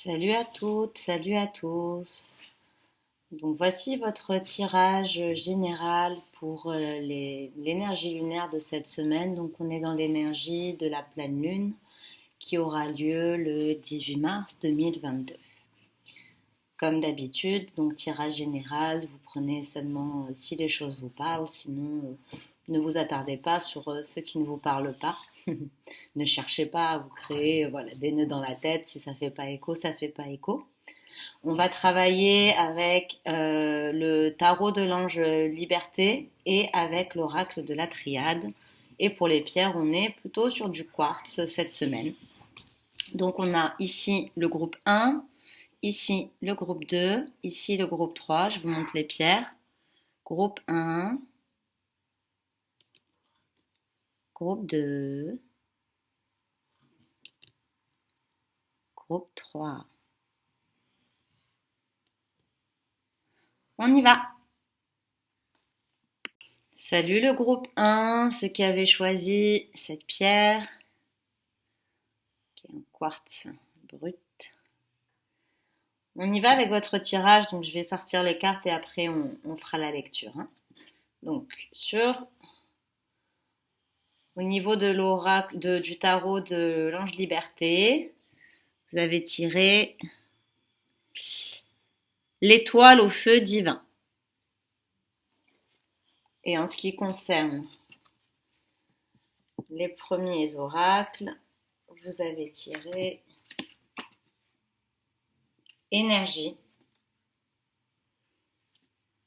Salut à toutes, salut à tous. Donc voici votre tirage général pour l'énergie lunaire de cette semaine. Donc on est dans l'énergie de la pleine lune qui aura lieu le 18 mars 2022. Comme d'habitude, donc tirage général, vous prenez seulement si les choses vous parlent, sinon ne vous attardez pas sur ce qui ne vous parle pas. Ne cherchez pas à vous créer des nœuds dans la tête. Si ça fait pas écho, ça fait pas écho. On va travailler avec le tarot de l'ange Liberté et avec l'oracle de la Triade. Et pour les pierres, on est plutôt sur du quartz cette semaine. Donc on a ici le groupe 1, ici le groupe 2, ici le groupe 3. Je vous montre les pierres. Groupe 1, groupe 2, groupe 3. On y va. Salut le groupe 1, ceux qui avaient choisi cette pierre, qui est un quartz brut. On y va avec votre tirage, donc je vais sortir les cartes et après on fera la lecture. Donc au niveau de l'oracle du tarot de l'ange Liberté, vous avez tiré l'étoile au feu divin. Et en ce qui concerne les premiers oracles, vous avez tiré énergie,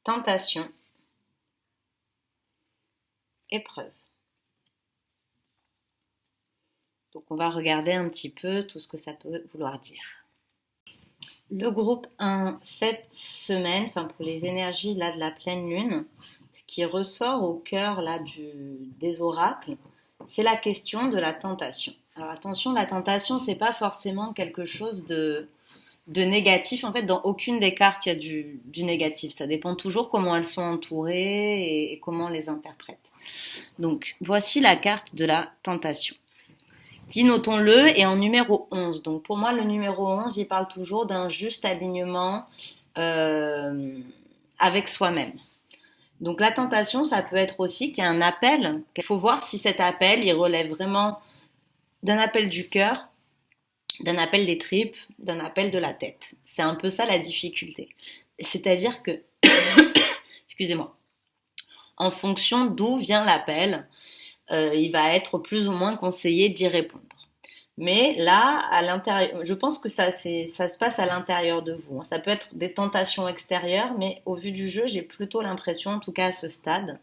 tentation, épreuve. Donc on va regarder un petit peu tout ce que ça peut vouloir dire. Le groupe 1, cette semaine, pour les énergies là, de la pleine lune, ce qui ressort au cœur là, des oracles, c'est la question de la tentation. Alors attention, la tentation, c'est pas forcément quelque chose de négatif. En fait, dans aucune des cartes, il y a du négatif. Ça dépend toujours comment elles sont entourées et comment on les interprète. Donc, voici la carte de la tentation, qui, notons-le, est en numéro 11. Donc, pour moi, le numéro 11, il parle toujours d'un juste alignement avec soi-même. Donc, la tentation, ça peut être aussi qu'il y a un appel. Il faut voir si cet appel, il relève vraiment d'un appel du cœur, d'un appel des tripes, d'un appel de la tête. C'est un peu ça la difficulté. C'est-à-dire que, excusez-moi, en fonction d'où vient l'appel, il va être plus ou moins conseillé d'y répondre. Mais là, à l'intérieur, je pense que ça se passe à l'intérieur de vous. Ça peut être des tentations extérieures, mais au vu du jeu, j'ai plutôt l'impression, en tout cas à ce stade,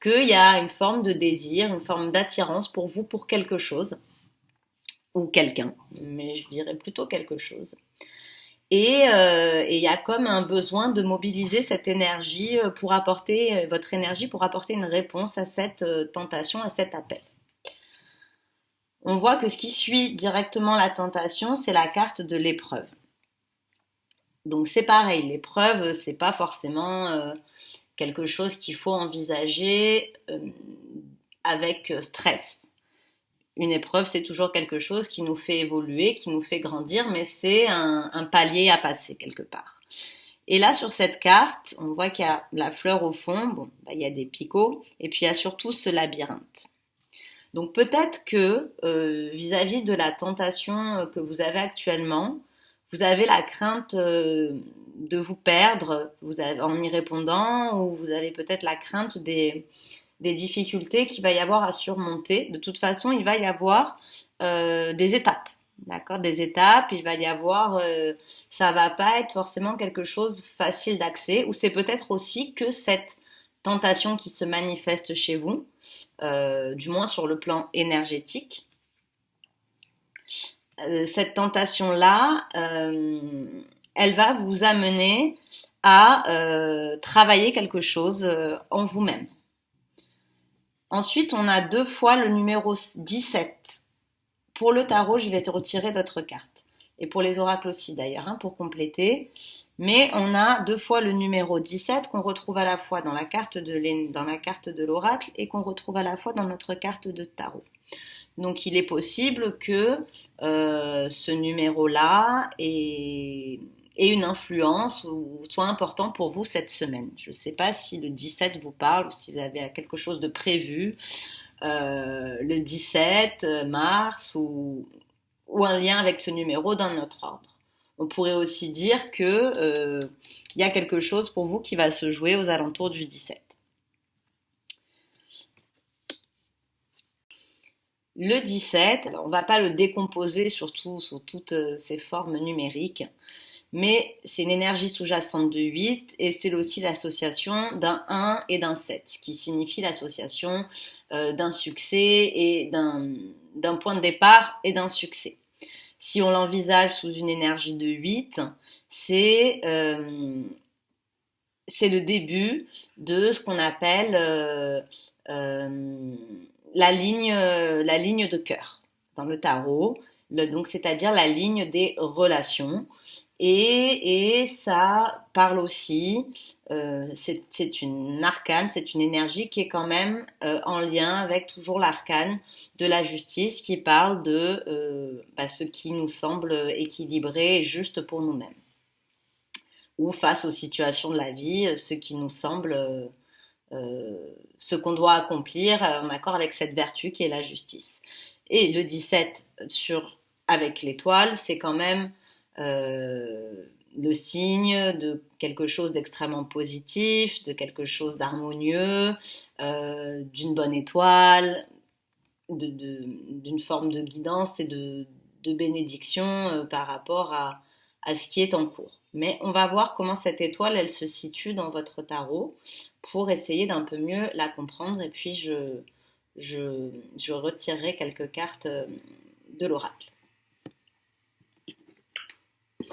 qu'il y a une forme de désir, une forme d'attirance pour vous, pour quelque chose, ou quelqu'un, mais je dirais plutôt quelque chose. Et il y a comme un besoin de mobiliser cette énergie pour apporter, votre énergie pour apporter une réponse à cette tentation, à cet appel. On voit que ce qui suit directement la tentation, c'est la carte de l'épreuve. Donc c'est pareil, l'épreuve, c'est pas forcément quelque chose qu'il faut envisager avec stress. Une épreuve, c'est toujours quelque chose qui nous fait évoluer, qui nous fait grandir, mais c'est un palier à passer quelque part. Et là, sur cette carte, on voit qu'il y a la fleur au fond, il y a des picots, et puis il y a surtout ce labyrinthe. Donc peut-être que vis-à-vis de la tentation que vous avez actuellement, vous avez la crainte de vous perdre en y répondant, ou vous avez peut-être la crainte des difficultés qu'il va y avoir à surmonter. De toute façon, il va y avoir des étapes. D'accord, des étapes, il va y avoir, ça va pas être forcément quelque chose facile d'accès, ou c'est peut-être aussi que cette tentation qui se manifeste chez vous, du moins sur le plan énergétique, cette tentation-là, elle va vous amener à travailler quelque chose en vous-même. Ensuite, on a 2 fois le numéro 17. Pour le tarot, je vais te retirer d'autres cartes. Et pour les oracles aussi d'ailleurs, pour compléter. Mais on a 2 fois le numéro 17 qu'on retrouve à la fois dans la carte de l'oracle et qu'on retrouve à la fois dans notre carte de tarot. Donc il est possible que ce numéro-là ait une influence ou soit important pour vous cette semaine. Je ne sais pas si le 17 vous parle ou si vous avez quelque chose de prévu le 17 mars ou un lien avec ce numéro dans notre ordre. On pourrait aussi dire que y a quelque chose pour vous qui va se jouer aux alentours du 17. Le 17, alors on ne va pas le décomposer surtout sous toutes ses formes numériques, mais c'est une énergie sous-jacente de 8 et c'est aussi l'association d'un 1 et d'un 7, ce qui signifie l'association d'un succès et d'un point de départ et d'un succès. Si on l'envisage sous une énergie de 8, c'est le début de ce qu'on appelle la ligne de cœur dans le tarot, donc c'est-à-dire la ligne des relations. Et ça parle aussi, c'est une arcane, c'est une énergie qui est quand même en lien avec toujours l'arcane de la justice qui parle de ce qui nous semble équilibré et juste pour nous-mêmes. Ou face aux situations de la vie, ce qui nous semble ce qu'on doit accomplir en accord avec cette vertu qui est la justice. Et le 17 avec l'étoile, c'est quand même le signe de quelque chose d'extrêmement positif, de quelque chose d'harmonieux, d'une bonne étoile, d'une forme de guidance et de bénédiction par rapport à ce qui est en cours. Mais on va voir comment cette étoile, elle se situe dans votre tarot pour essayer d'un peu mieux la comprendre. Et puis, je retirerai quelques cartes de l'oracle.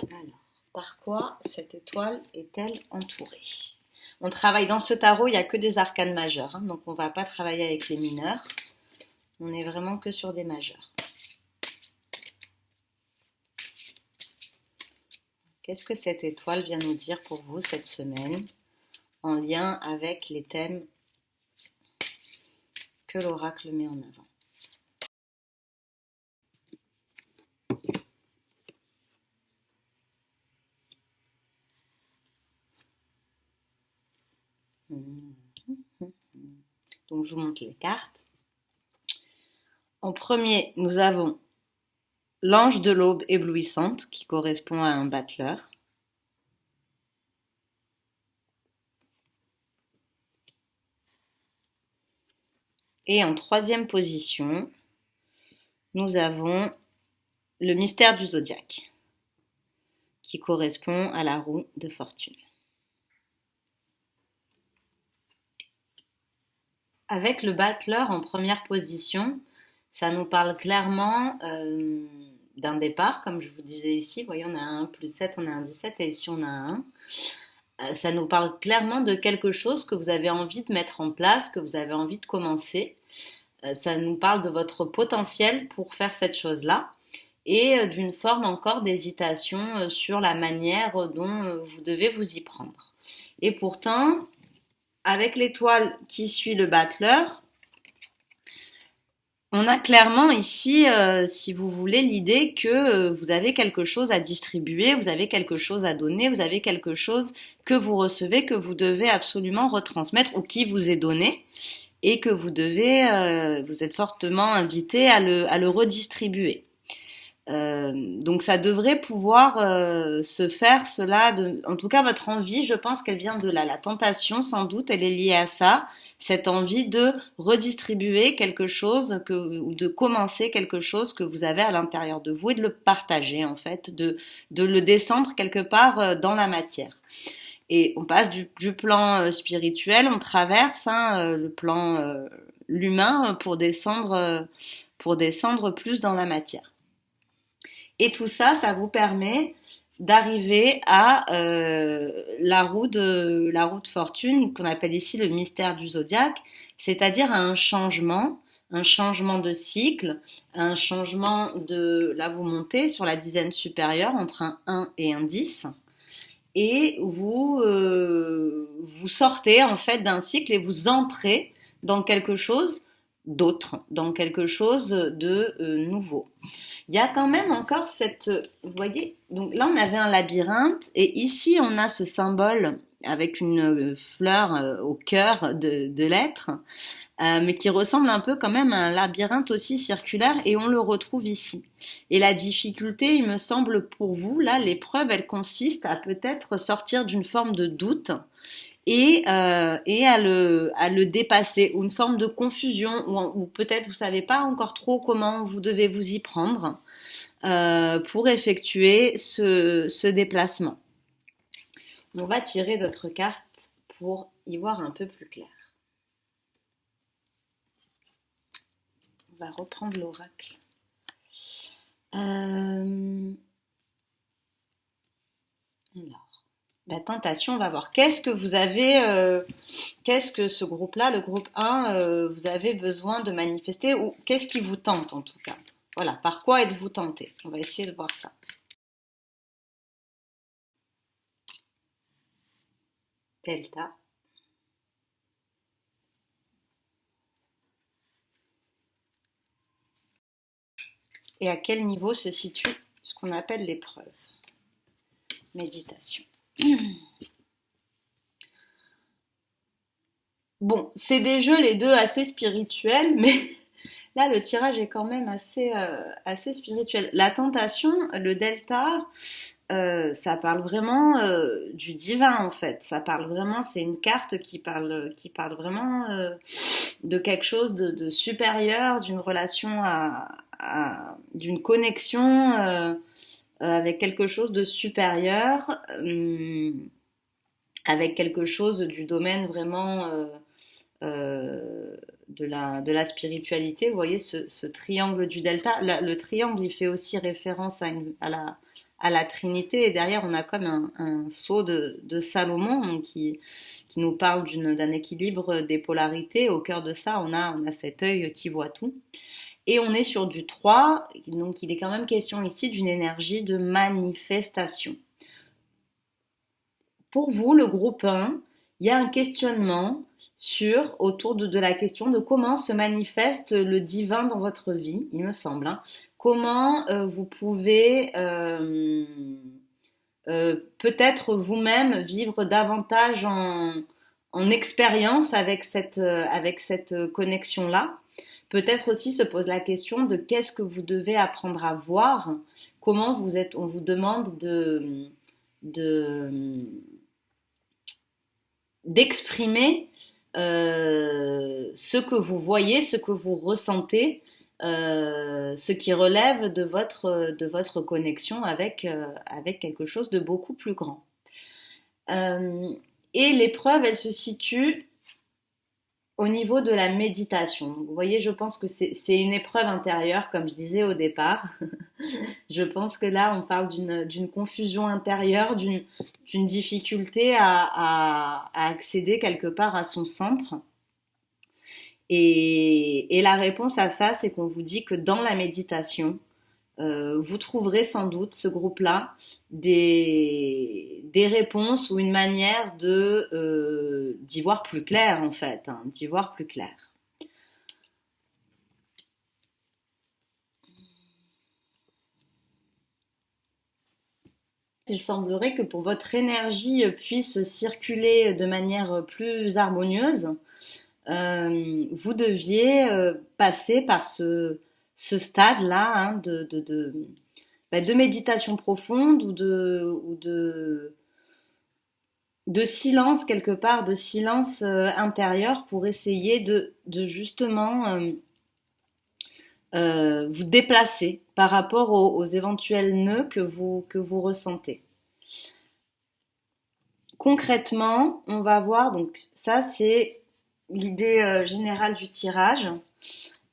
Alors, par quoi cette étoile est-elle entourée? On travaille dans ce tarot, il n'y a que des arcanes majeures, hein, donc on ne va pas travailler avec les mineurs. On n'est vraiment que sur des majeurs. Qu'est-ce que cette étoile vient nous dire pour vous cette semaine en lien avec les thèmes que l'oracle met en avant? Donc je vous montre les cartes. En premier, nous avons l'ange de l'aube éblouissante qui correspond à un battleur. Et en troisième position, nous avons le mystère du zodiaque qui correspond à la roue de fortune. Avec le battleur en première position, ça nous parle clairement d'un départ, comme je vous disais ici. Vous voyez, on a un plus 7, on a un 17 et ici on a un 1. Ça nous parle clairement de quelque chose que vous avez envie de mettre en place, que vous avez envie de commencer. Ça nous parle de votre potentiel pour faire cette chose-là et d'une forme encore d'hésitation sur la manière dont vous devez vous y prendre. Et pourtant, avec l'étoile qui suit le battleur, on a clairement ici, si vous voulez, l'idée que vous avez quelque chose à distribuer, vous avez quelque chose à donner, vous avez quelque chose que vous recevez, que vous devez absolument retransmettre ou qui vous est donné et que vous êtes fortement invité à le redistribuer. Donc ça devrait pouvoir se faire cela, en tout cas votre envie, je pense qu'elle vient de là, la tentation sans doute, elle est liée à ça, cette envie de redistribuer quelque chose ou de commencer quelque chose que vous avez à l'intérieur de vous et de le partager en fait, de le descendre quelque part dans la matière. Et on passe du plan spirituel, on traverse le plan l'humain pour descendre plus dans la matière. Et tout ça, ça vous permet d'arriver à la roue de fortune, qu'on appelle ici le mystère du zodiaque, c'est-à-dire à un changement de cycle, un changement de... Là, vous montez sur la dizaine supérieure entre un 1 et un 10, et vous sortez en fait d'un cycle et vous entrez dans quelque chose d'autre, dans quelque chose de nouveau. Il y a quand même encore vous voyez, donc là on avait un labyrinthe et ici on a ce symbole avec une fleur au cœur de l'être, mais qui ressemble un peu quand même à un labyrinthe aussi circulaire et on le retrouve ici. Et la difficulté, il me semble pour vous, là, l'épreuve, elle consiste à peut-être sortir d'une forme de doute et à le dépasser, ou une forme de confusion, ou peut-être vous savez pas encore trop comment vous devez vous y prendre pour effectuer ce déplacement. On va tirer d'autres cartes pour y voir un peu plus clair. On va reprendre l'oracle. Alors, la tentation, on va voir. Qu'est-ce que vous avez, qu'est-ce que ce groupe-là, le groupe 1, vous avez besoin de manifester, ou qu'est-ce qui vous tente en tout cas? Voilà, par quoi êtes-vous tenté? On va essayer de voir ça. Delta. Et à quel niveau se situe ce qu'on appelle l'épreuve? Méditation. Bon, c'est des jeux les deux assez spirituels, mais là le tirage est quand même assez spirituel. La tentation, le delta, ça parle vraiment du divin en fait. Ça parle vraiment, c'est une carte qui parle vraiment de quelque chose de supérieur, d'une relation d'une connexion avec quelque chose de supérieur, avec quelque chose du domaine vraiment de la spiritualité. Vous voyez ce triangle du delta. Le triangle, il fait aussi référence à la Trinité. Et derrière, on a comme un sceau de Salomon donc qui nous parle d'un équilibre des polarités. Au cœur de ça, on a cet œil qui voit tout. Et on est sur du 3, donc il est quand même question ici d'une énergie de manifestation. Pour vous, le groupe 1, il y a un questionnement autour de la question de comment se manifeste le divin dans votre vie, il me semble. Hein. Comment vous pouvez peut-être vous-même vivre davantage en expérience avec cette connexion-là. Peut-être aussi se pose la question de qu'est-ce que vous devez apprendre à voir, comment on vous demande d'exprimer ce que vous voyez, ce que vous ressentez, ce qui relève de votre connexion avec quelque chose de beaucoup plus grand. Et l'épreuve, elle se situe au niveau de la méditation. Donc, vous voyez, je pense que c'est une épreuve intérieure, comme je disais au départ. Je pense que là, on parle d'une confusion intérieure, d'une difficulté à accéder quelque part à son centre. Et la réponse à ça, c'est qu'on vous dit que dans la méditation, vous trouverez sans doute, ce groupe-là, des réponses ou une manière d'y voir plus clair, en fait, hein, d'y voir plus clair. Il semblerait que pour votre énergie puisse circuler de manière plus harmonieuse, vous deviez passer par ce stade-là hein, de méditation profonde ou de silence quelque part, de silence intérieur pour essayer de justement vous déplacer par rapport aux éventuels nœuds que vous ressentez. Concrètement, on va voir, donc ça c'est l'idée générale du tirage.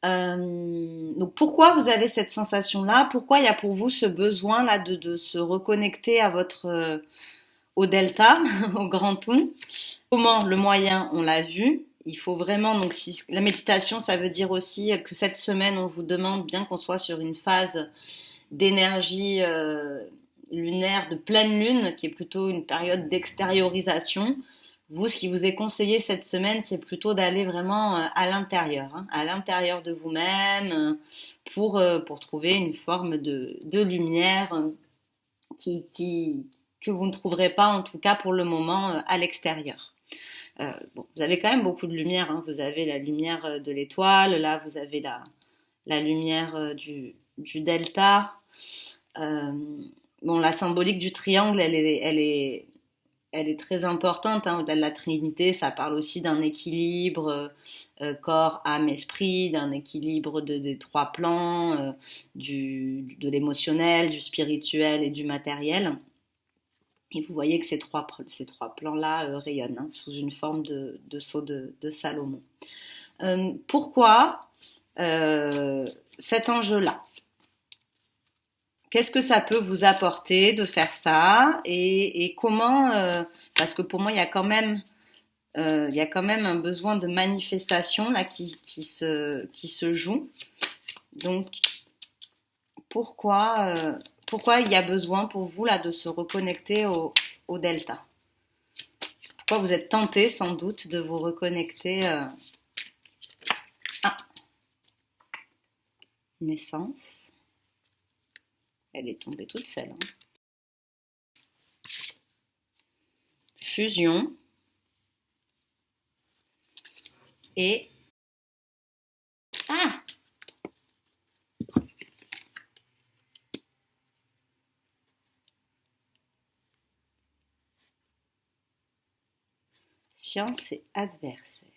Donc pourquoi vous avez cette sensation-là? Pourquoi il y a pour vous ce besoin-là de se reconnecter à au delta, au grand tout? Comment le moyen, on l'a vu. Il faut vraiment, donc si la méditation, ça veut dire aussi que cette semaine, on vous demande bien qu'on soit sur une phase d'énergie lunaire de pleine lune, qui est plutôt une période d'extériorisation, Vous, ce qui vous est conseillé cette semaine, c'est plutôt d'aller vraiment à l'intérieur, hein, à l'intérieur de vous-même, pour trouver une forme de lumière que vous ne trouverez pas, en tout cas pour le moment, à l'extérieur. Bon, vous avez quand même beaucoup de lumière, hein. Vous avez la lumière de l'étoile, là vous avez la lumière du delta. Euh, bon, la symbolique du triangle, elle est très importante, hein. Au-delà de la Trinité, ça parle aussi d'un équilibre corps, âme, esprit, d'un équilibre des trois plans, de l'émotionnel, du spirituel et du matériel. Et vous voyez que ces trois plans-là rayonnent, hein, sous une forme de sceau de Salomon. Pourquoi cet enjeu-là? Qu'est-ce que ça peut vous apporter de faire ça et comment parce que pour moi il y a quand même un besoin de manifestation là qui se joue. Donc pourquoi il y a besoin pour vous là de se reconnecter au delta? Pourquoi vous êtes tenté sans doute de vous reconnecter à naissance? Elle est tombée toute seule, hein. Fusion et ah, science et adversaire.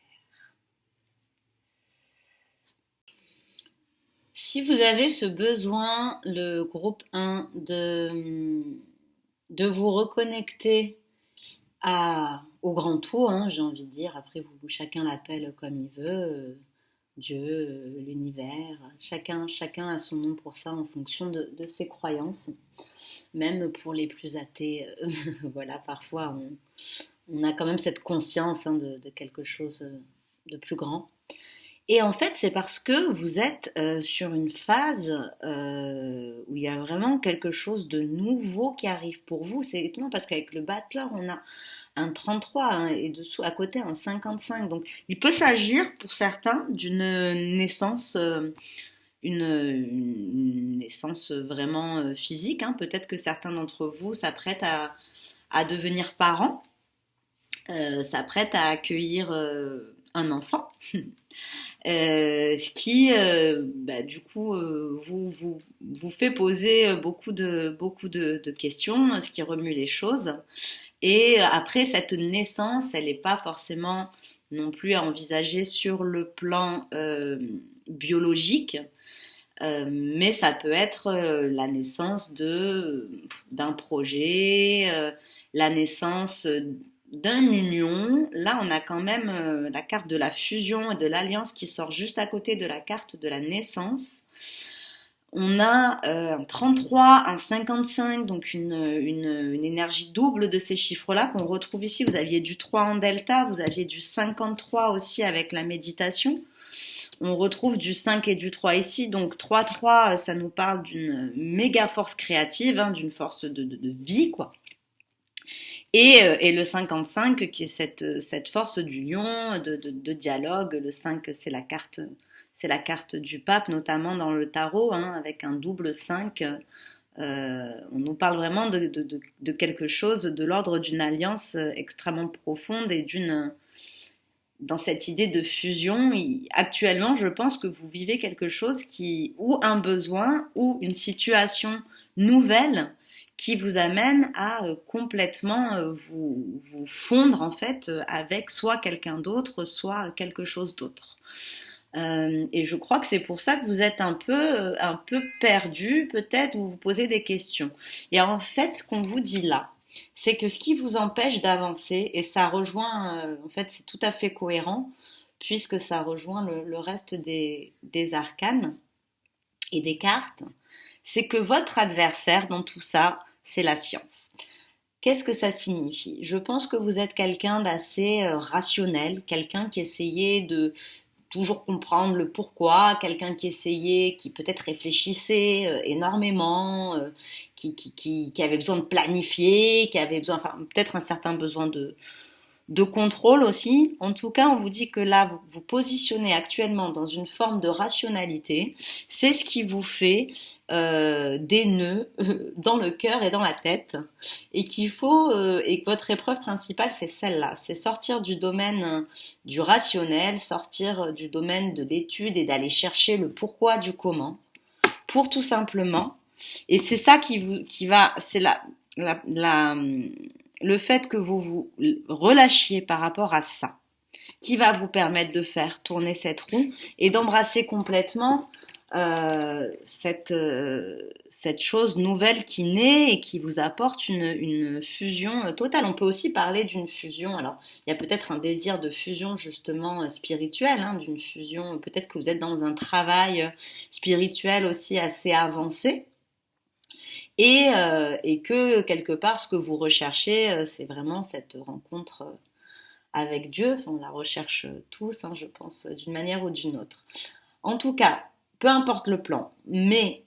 Si vous avez ce besoin, le groupe 1, de vous reconnecter au grand tout, hein, j'ai envie de dire, après chacun l'appelle comme il veut, Dieu, l'univers, chacun a son nom pour ça en fonction de ses croyances, même pour les plus athées, voilà, parfois on a quand même cette conscience, hein, de quelque chose de plus grand. Et en fait, c'est parce que vous êtes sur une phase où il y a vraiment quelque chose de nouveau qui arrive pour vous. C'est étonnant parce qu'avec le battleur, on a un 33, hein, et dessous, à côté, un 55. Donc, il peut s'agir pour certains d'une naissance, une naissance vraiment physique, hein. Peut-être que certains d'entre vous s'apprêtent à devenir parents, s'apprêtent à accueillir un enfant. Ce qui, du coup, vous fait poser beaucoup de questions, ce qui remue les choses. Et après, cette naissance, elle n'est pas forcément non plus à envisager sur le plan biologique, mais ça peut être la naissance d'un projet, la naissance d'une union. Là, on a quand même la carte de la fusion et de l'alliance qui sort juste à côté de la carte de la naissance. On a un 33, un 55, donc une énergie double de ces chiffres-là qu'on retrouve ici. Vous aviez du 3 en delta, vous aviez du 53 aussi avec la méditation. On retrouve du 5 et du 3 ici, donc 3-3, ça nous parle d'une méga force créative, hein, d'une force de vie, quoi. Et le 55 qui est cette force du lion, de dialogue. Le 5, c'est la carte du pape, notamment dans le tarot, hein, avec un double 5. On nous parle vraiment de quelque chose de l'ordre d'une alliance extrêmement profonde et dans cette idée de fusion. Actuellement, je pense que vous vivez quelque chose ou un besoin, ou une situation nouvelle qui vous amène à complètement vous fondre en fait avec soit quelqu'un d'autre, soit quelque chose d'autre. Et je crois que c'est pour ça que vous êtes un peu perdu, peut-être, vous vous posez des questions. Et en fait, ce qu'on vous dit là, c'est que ce qui vous empêche d'avancer, et ça rejoint, en fait, c'est tout à fait cohérent, puisque ça rejoint le reste des arcanes et des cartes, c'est que votre adversaire dans tout ça, c'est la science. Qu'est-ce que ça signifie? Je pense que vous êtes quelqu'un d'assez rationnel, quelqu'un qui essayait de toujours comprendre le pourquoi, quelqu'un qui peut-être réfléchissait énormément, qui avait besoin de planifier, qui avait besoin, enfin peut-être un certain besoin de contrôle aussi. En tout cas, on vous dit que là, vous vous positionnez actuellement dans une forme de rationalité. C'est ce qui vous fait des nœuds dans le cœur et dans la tête. Et qu'il faut, et que votre épreuve principale, c'est celle-là. C'est sortir du domaine du rationnel, sortir du domaine de l'étude et d'aller chercher le pourquoi du comment. Pour tout simplement. Et c'est ça qui va, c'est le fait que vous vous relâchiez par rapport à ça, qui va vous permettre de faire tourner cette roue et d'embrasser complètement cette chose nouvelle qui naît et qui vous apporte une fusion totale. On peut aussi parler d'une fusion. Alors, il y a peut-être un désir de fusion justement spirituelle, hein, d'une fusion. Peut-être que vous êtes dans un travail spirituel aussi assez avancé. Et que quelque part, ce que vous recherchez, c'est vraiment cette rencontre avec Dieu. Enfin, on la recherche tous, hein, je pense, d'une manière ou d'une autre. En tout cas, peu importe le plan, mais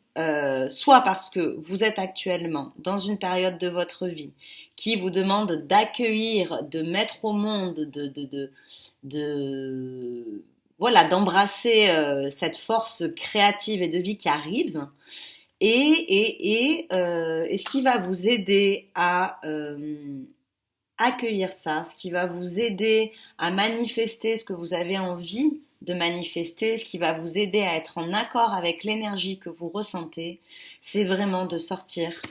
soit parce que vous êtes actuellement dans une période de votre vie qui vous demande d'accueillir, de mettre au monde, voilà, d'embrasser cette force créative et de vie qui arrive, et ce qui va vous aider à accueillir ça, ce qui va vous aider à manifester ce que vous avez envie de manifester, ce qui va vous aider à être en accord avec l'énergie que vous ressentez, c'est vraiment de sortir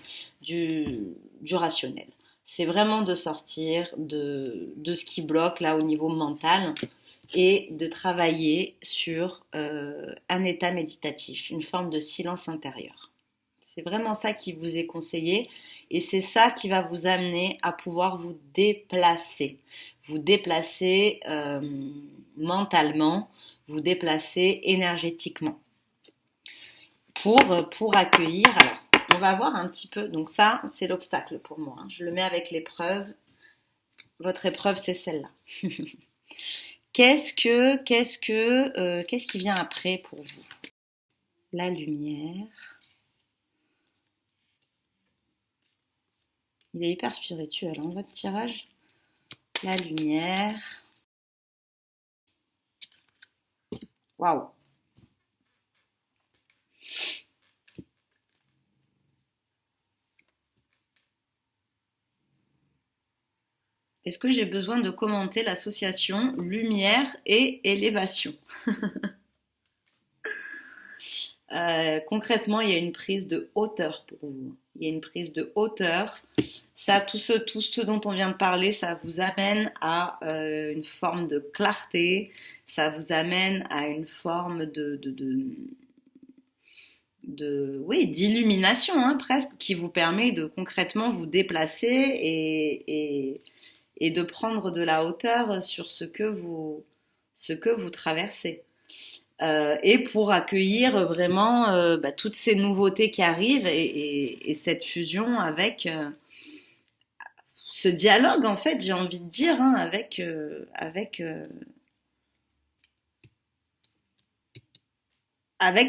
du rationnel. C'est vraiment de sortir de ce qui bloque là au niveau mental et de travailler sur un état méditatif, une forme de silence intérieur. C'est vraiment ça qui vous est conseillé et c'est ça qui va vous amener à pouvoir vous déplacer mentalement, vous déplacer énergétiquement pour accueillir. Alors, on va voir un petit peu. Donc ça, c'est l'obstacle pour moi. Hein. Je le mets avec l'épreuve. Votre épreuve, c'est celle-là. Qu'est-ce qui vient après pour vous? La lumière. Il est hyper spirituel, hein, votre tirage. La lumière. Waouh. Est-ce que j'ai besoin de commenter l'association lumière et élévation? Concrètement, il y a une prise de hauteur pour vous. Il y a une prise de hauteur. Ça, tout ce dont on vient de parler, ça vous amène à une forme de clarté. Ça vous amène à une forme oui, d'illumination, hein, presque, qui vous permet de concrètement vous déplacer et de prendre de la hauteur sur ce que vous traversez. Et pour accueillir vraiment toutes ces nouveautés qui arrivent et cette fusion avec ce dialogue, en fait, j'ai envie de dire, hein, avec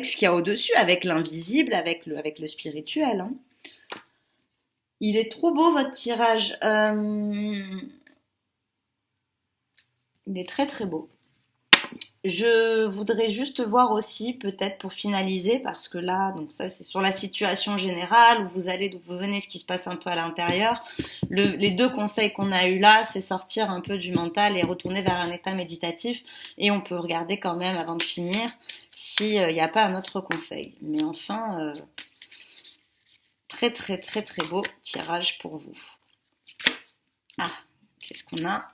ce qu'il y a au-dessus, avec l'invisible, avec le spirituel. Hein. Il est trop beau votre tirage. Il est très très beau. Je voudrais juste voir aussi, peut-être pour finaliser, parce que là, donc ça c'est sur la situation générale, où vous allez, d'où vous venez, ce qui se passe un peu à l'intérieur. Les deux conseils qu'on a eu là, c'est sortir un peu du mental et retourner vers un état méditatif. Et on peut regarder quand même, avant de finir, s'il n'y a pas un autre conseil. Mais enfin, très très très très beau tirage pour vous. Ah, qu'est-ce qu'on a ?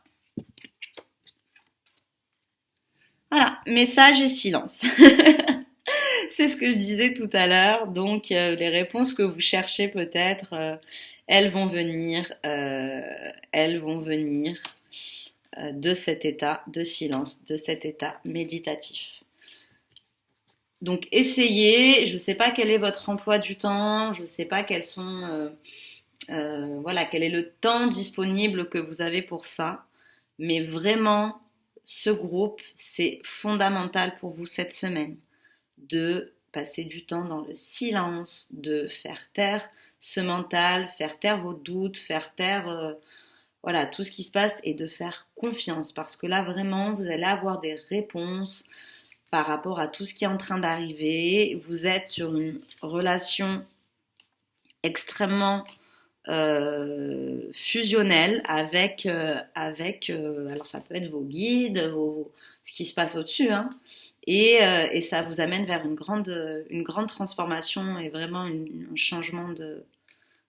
Voilà, message et silence. C'est ce que je disais tout à l'heure. Donc, les réponses que vous cherchez peut-être, elles vont venir de cet état de silence, de cet état méditatif. Donc, essayez. Je ne sais pas quel est votre emploi du temps. Je ne sais pas quels sont, voilà, quel est le temps disponible que vous avez pour ça. Mais vraiment, ce groupe, c'est fondamental pour vous cette semaine de passer du temps dans le silence, de faire taire ce mental, faire taire vos doutes, faire taire voilà, tout ce qui se passe et de faire confiance parce que là vraiment vous allez avoir des réponses par rapport à tout ce qui est en train d'arriver. Vous êtes sur une relation extrêmement fusionnelle avec alors ça peut être vos guides, ce qui se passe au-dessus, hein, et ça vous amène vers une grande transformation et vraiment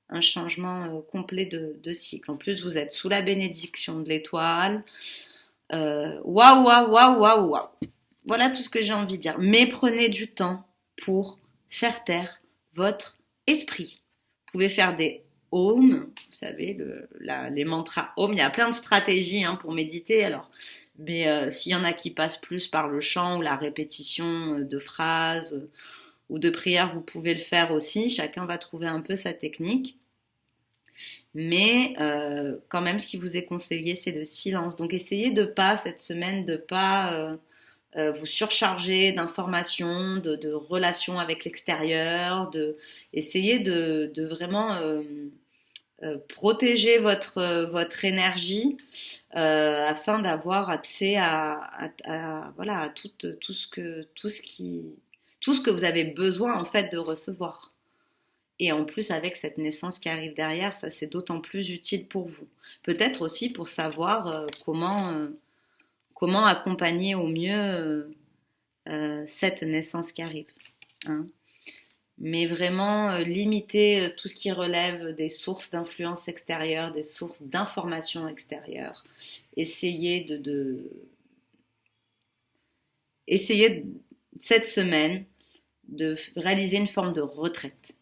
un changement complet de cycle. En plus, vous êtes sous la bénédiction de l'étoile. Waouh, waouh, waouh, waouh, waouh. Voilà tout ce que j'ai envie de dire. Mais prenez du temps pour faire taire votre esprit. Vous pouvez faire des Om, vous savez, les mantras Om. Il y a plein de stratégies hein, pour méditer. Alors, mais s'il y en a qui passent plus par le chant ou la répétition de phrases ou de prières, vous pouvez le faire aussi. Chacun va trouver un peu sa technique. Mais quand même, ce qui vous est conseillé, c'est le silence. Donc, essayez de pas, cette semaine, de pas vous surcharger d'informations, de relations avec l'extérieur, essayez de vraiment protéger votre énergie afin d'avoir accès voilà, à tout ce que vous avez besoin en fait de recevoir. Et en plus, avec cette naissance qui arrive derrière, ça c'est d'autant plus utile pour vous. Peut-être aussi pour savoir comment accompagner au mieux cette naissance qui arrive. Hein. Mais vraiment limiter tout ce qui relève des sources d'influence extérieure, des sources d'information extérieure. Essayer cette semaine de réaliser une forme de retraite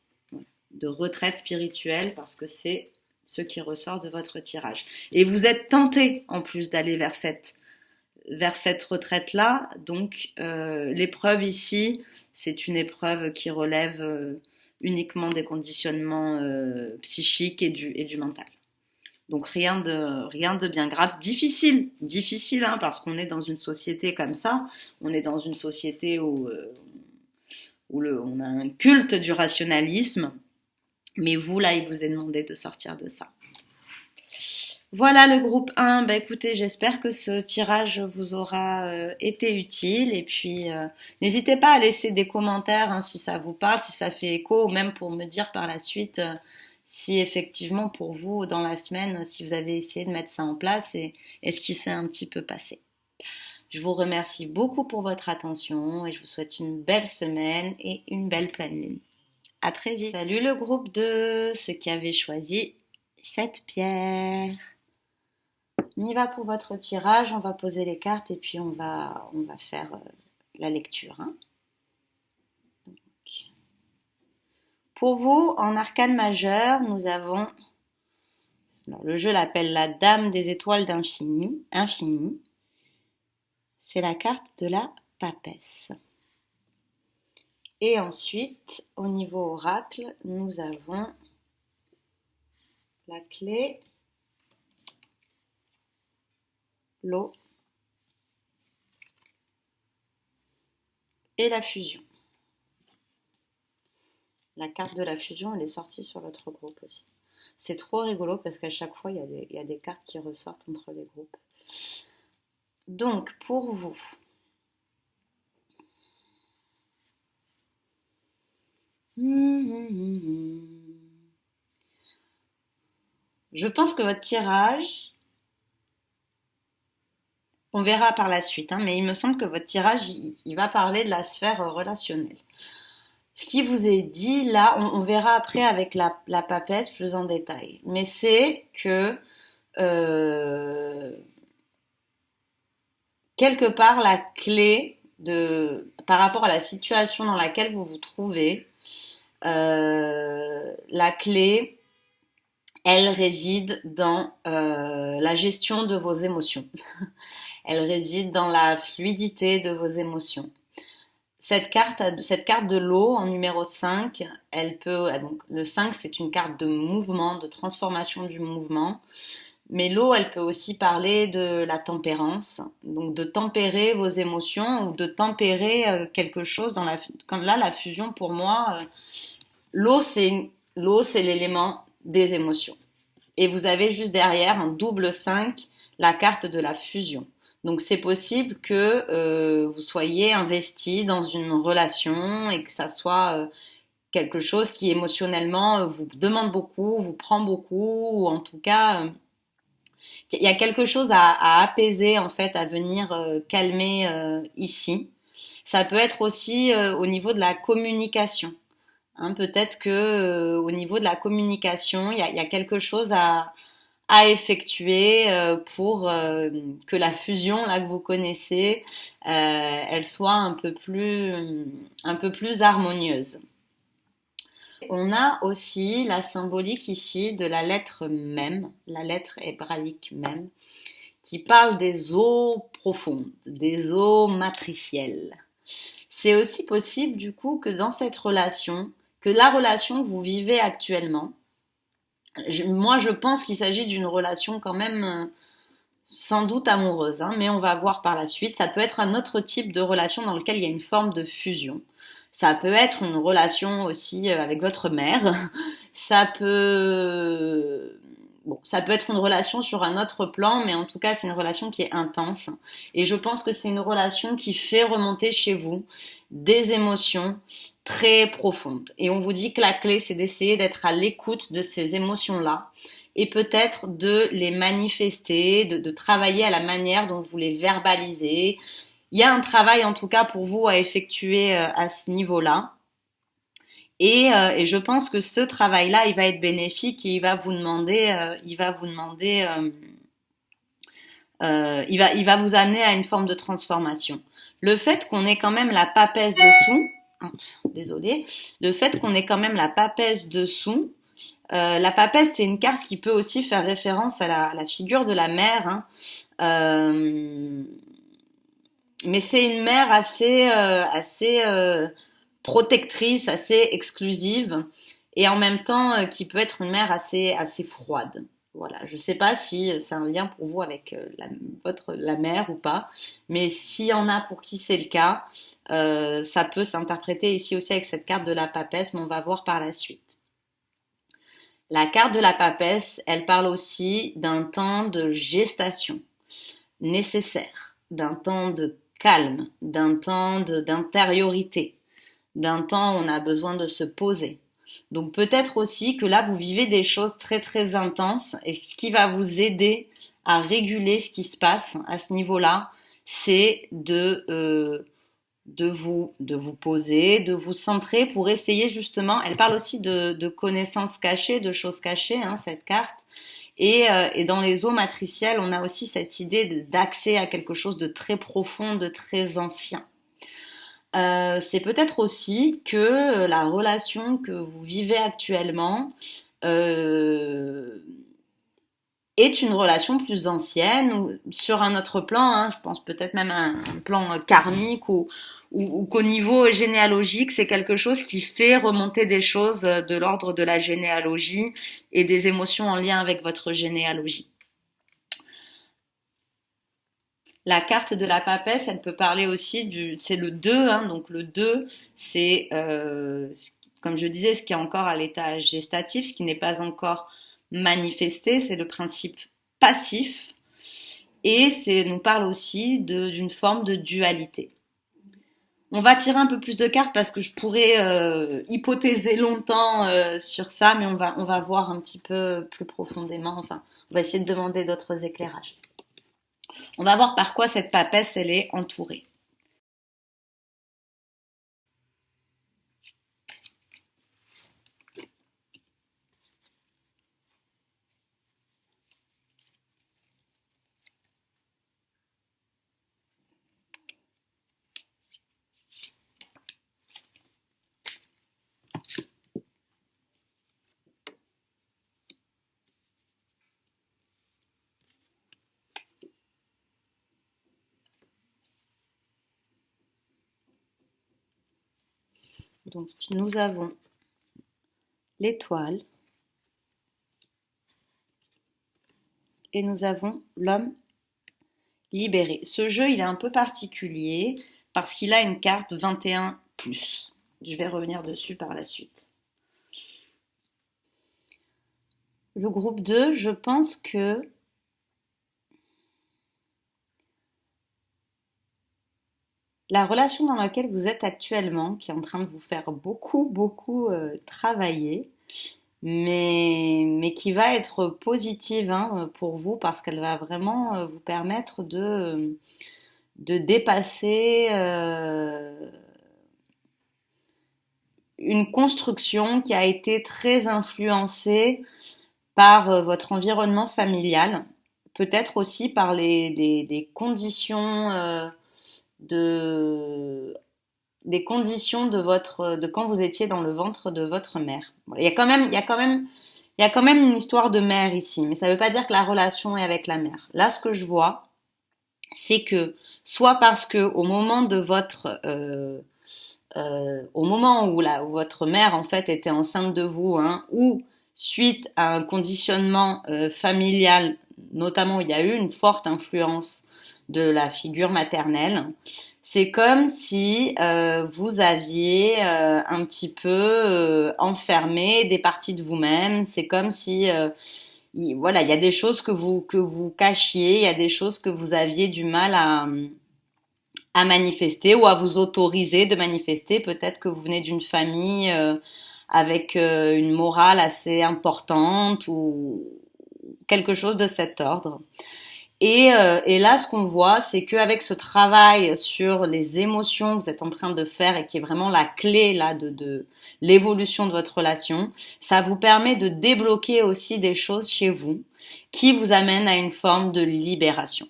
spirituelle parce que c'est ce qui ressort de votre tirage. Et vous êtes tenté en plus d'aller vers cette retraite-là. Donc l'épreuve ici, c'est une épreuve qui relève uniquement des conditionnements psychiques et du mental. Donc rien de bien grave. Difficile hein, parce qu'on est dans une société comme ça. On est dans une société où on a un culte du rationalisme. Mais vous, là, il vous est demandé de sortir de ça. Voilà le groupe 1, bah écoutez, j'espère que ce tirage vous aura été utile et puis n'hésitez pas à laisser des commentaires hein, si ça vous parle, si ça fait écho, ou même pour me dire par la suite si effectivement pour vous dans la semaine, si vous avez essayé de mettre ça en place et ce qui s'est un petit peu passé. Je vous remercie beaucoup pour votre attention et je vous souhaite une belle semaine et une belle pleine lune. À très vite. Salut le groupe 2, ceux qui avaient choisi cette pierre. On y va pour votre tirage, on va poser les cartes et puis on va faire la lecture. Hein. Donc, pour vous, en arcane majeur, nous avons, alors, le jeu l'appelle la Dame des étoiles d'infini. C'est la carte de la papesse. Et ensuite, au niveau oracle, nous avons la clé, l'eau et la fusion. La carte de la fusion, elle est sortie sur votre groupe aussi. C'est trop rigolo parce qu'à chaque fois, il y a des cartes qui ressortent entre les groupes. Donc, pour vous, je pense que votre tirage, on verra par la suite, hein, mais il me semble que votre tirage, il va parler de la sphère relationnelle. Ce qui vous est dit là, on verra après avec la papesse plus en détail. Mais c'est que quelque part la clé par rapport à la situation dans laquelle vous vous trouvez, la clé, elle réside dans la gestion de vos émotions. Elle réside dans la fluidité de vos émotions. Cette carte de l'eau en numéro 5, donc le 5 c'est une carte de mouvement, de transformation du mouvement. Mais l'eau, elle peut aussi parler de la tempérance, donc de tempérer vos émotions ou de tempérer quelque chose la fusion pour moi, l'eau c'est l'élément des émotions. Et vous avez juste derrière un double 5, la carte de la fusion. Donc c'est possible que vous soyez investi dans une relation et que ça soit quelque chose qui émotionnellement vous demande beaucoup, vous prend beaucoup, ou en tout cas il y a quelque chose à apaiser en fait, à venir calmer ici. Ça peut être aussi au niveau de la communication. Hein, peut-être que au niveau de la communication, il y a quelque chose à effectuer pour que la fusion là que vous connaissez, elle soit un peu plus harmonieuse. On a aussi la symbolique ici de la lettre Mem, la lettre hébraïque Mem, qui parle des eaux profondes, des eaux matricielles. C'est aussi possible du coup que dans cette relation, que la relation que vous vivez actuellement, moi je pense qu'il s'agit d'une relation quand même sans doute amoureuse, hein, mais on va voir par la suite. Ça peut être un autre type de relation dans lequel il y a une forme de fusion. Ça peut être une relation aussi avec votre mère. Ça peut, bon, ça peut être une relation sur un autre plan, mais en tout cas, c'est une relation qui est intense. Et je pense que c'est une relation qui fait remonter chez vous des émotions très profondes. Et on vous dit que la clé, c'est d'essayer d'être à l'écoute de ces émotions-là et peut-être de les manifester, de travailler à la manière dont vous les verbalisez. Il y a un travail en tout cas pour vous à effectuer à ce niveau-là. Et je pense que ce travail-là, il va être bénéfique et il va vous amener à une forme de transformation. Le fait qu'on ait quand même la papesse dessous, désolé, le fait qu'on ait quand même la papesse dessous, la papesse, c'est une carte qui peut aussi faire référence à la figure de la mère, hein. Mais c'est une mère assez protectrice, assez exclusive, et en même temps qui peut être une mère assez froide. Voilà, je ne sais pas si c'est un lien pour vous avec la mère ou pas, mais s'il y en a pour qui c'est le cas, ça peut s'interpréter ici aussi avec cette carte de la papesse, mais on va voir par la suite. La carte de la papesse, elle parle aussi d'un temps de gestation nécessaire, d'un temps de calme, d'un temps d'intériorité, d'un temps où on a besoin de se poser. Donc peut-être aussi que là, vous vivez des choses très très intenses et ce qui va vous aider à réguler ce qui se passe à ce niveau-là, c'est de vous poser, de vous centrer pour essayer justement, elle parle aussi de connaissances cachées, de choses cachées, hein, cette carte. Et dans les eaux matricielles, on a aussi cette idée d'accès à quelque chose de très profond, de très ancien. C'est peut-être aussi que la relation que vous vivez actuellement est une relation plus ancienne ou sur un autre plan, hein, je pense peut-être même un plan karmique ou qu'au niveau généalogique, c'est quelque chose qui fait remonter des choses de l'ordre de la généalogie et des émotions en lien avec votre généalogie. La carte de la papesse, elle peut parler aussi c'est le 2, hein, donc le 2, c'est, comme je disais, ce qui est encore à l'état gestatif, ce qui n'est pas encore manifesté, c'est le principe passif, et nous parle aussi d'une forme de dualité. On va tirer un peu plus de cartes parce que je pourrais hypothéser longtemps sur ça, mais on va voir un petit peu plus profondément, enfin, on va essayer de demander d'autres éclairages. On va voir par quoi cette papesse, elle est entourée. Donc, nous avons l'étoile et nous avons l'homme libéré. Ce jeu, il est un peu particulier parce qu'il a une carte 21+. Je vais revenir dessus par la suite. Le groupe 2, je pense que la relation dans laquelle vous êtes actuellement, qui est en train de vous faire beaucoup travailler, mais qui va être positive hein, pour vous parce qu'elle va vraiment vous permettre de dépasser une construction qui a été très influencée par votre environnement familial, peut-être aussi par des conditions de des conditions de quand vous étiez dans le ventre de votre mère. Voilà. Il y a quand même une histoire de mère ici, mais ça ne veut pas dire que la relation est avec la mère. Là, ce que je vois, c'est que soit parce que au moment où votre mère en fait était enceinte de vous, hein, ou suite à un conditionnement familial, notamment il y a eu une forte influence de la figure maternelle, c'est comme si vous aviez un petit peu enfermé des parties de vous-même. C'est comme si voilà, il y a des choses que vous cachiez, il y a des choses que vous aviez du mal à manifester ou à vous autoriser de manifester. Peut-être que vous venez d'une famille avec une morale assez importante ou quelque chose de cet ordre. Et là, ce qu'on voit, c'est qu'avec ce travail sur les émotions que vous êtes en train de faire et qui est vraiment la clé là de l'évolution de votre relation, ça vous permet de débloquer aussi des choses chez vous qui vous amènent à une forme de libération.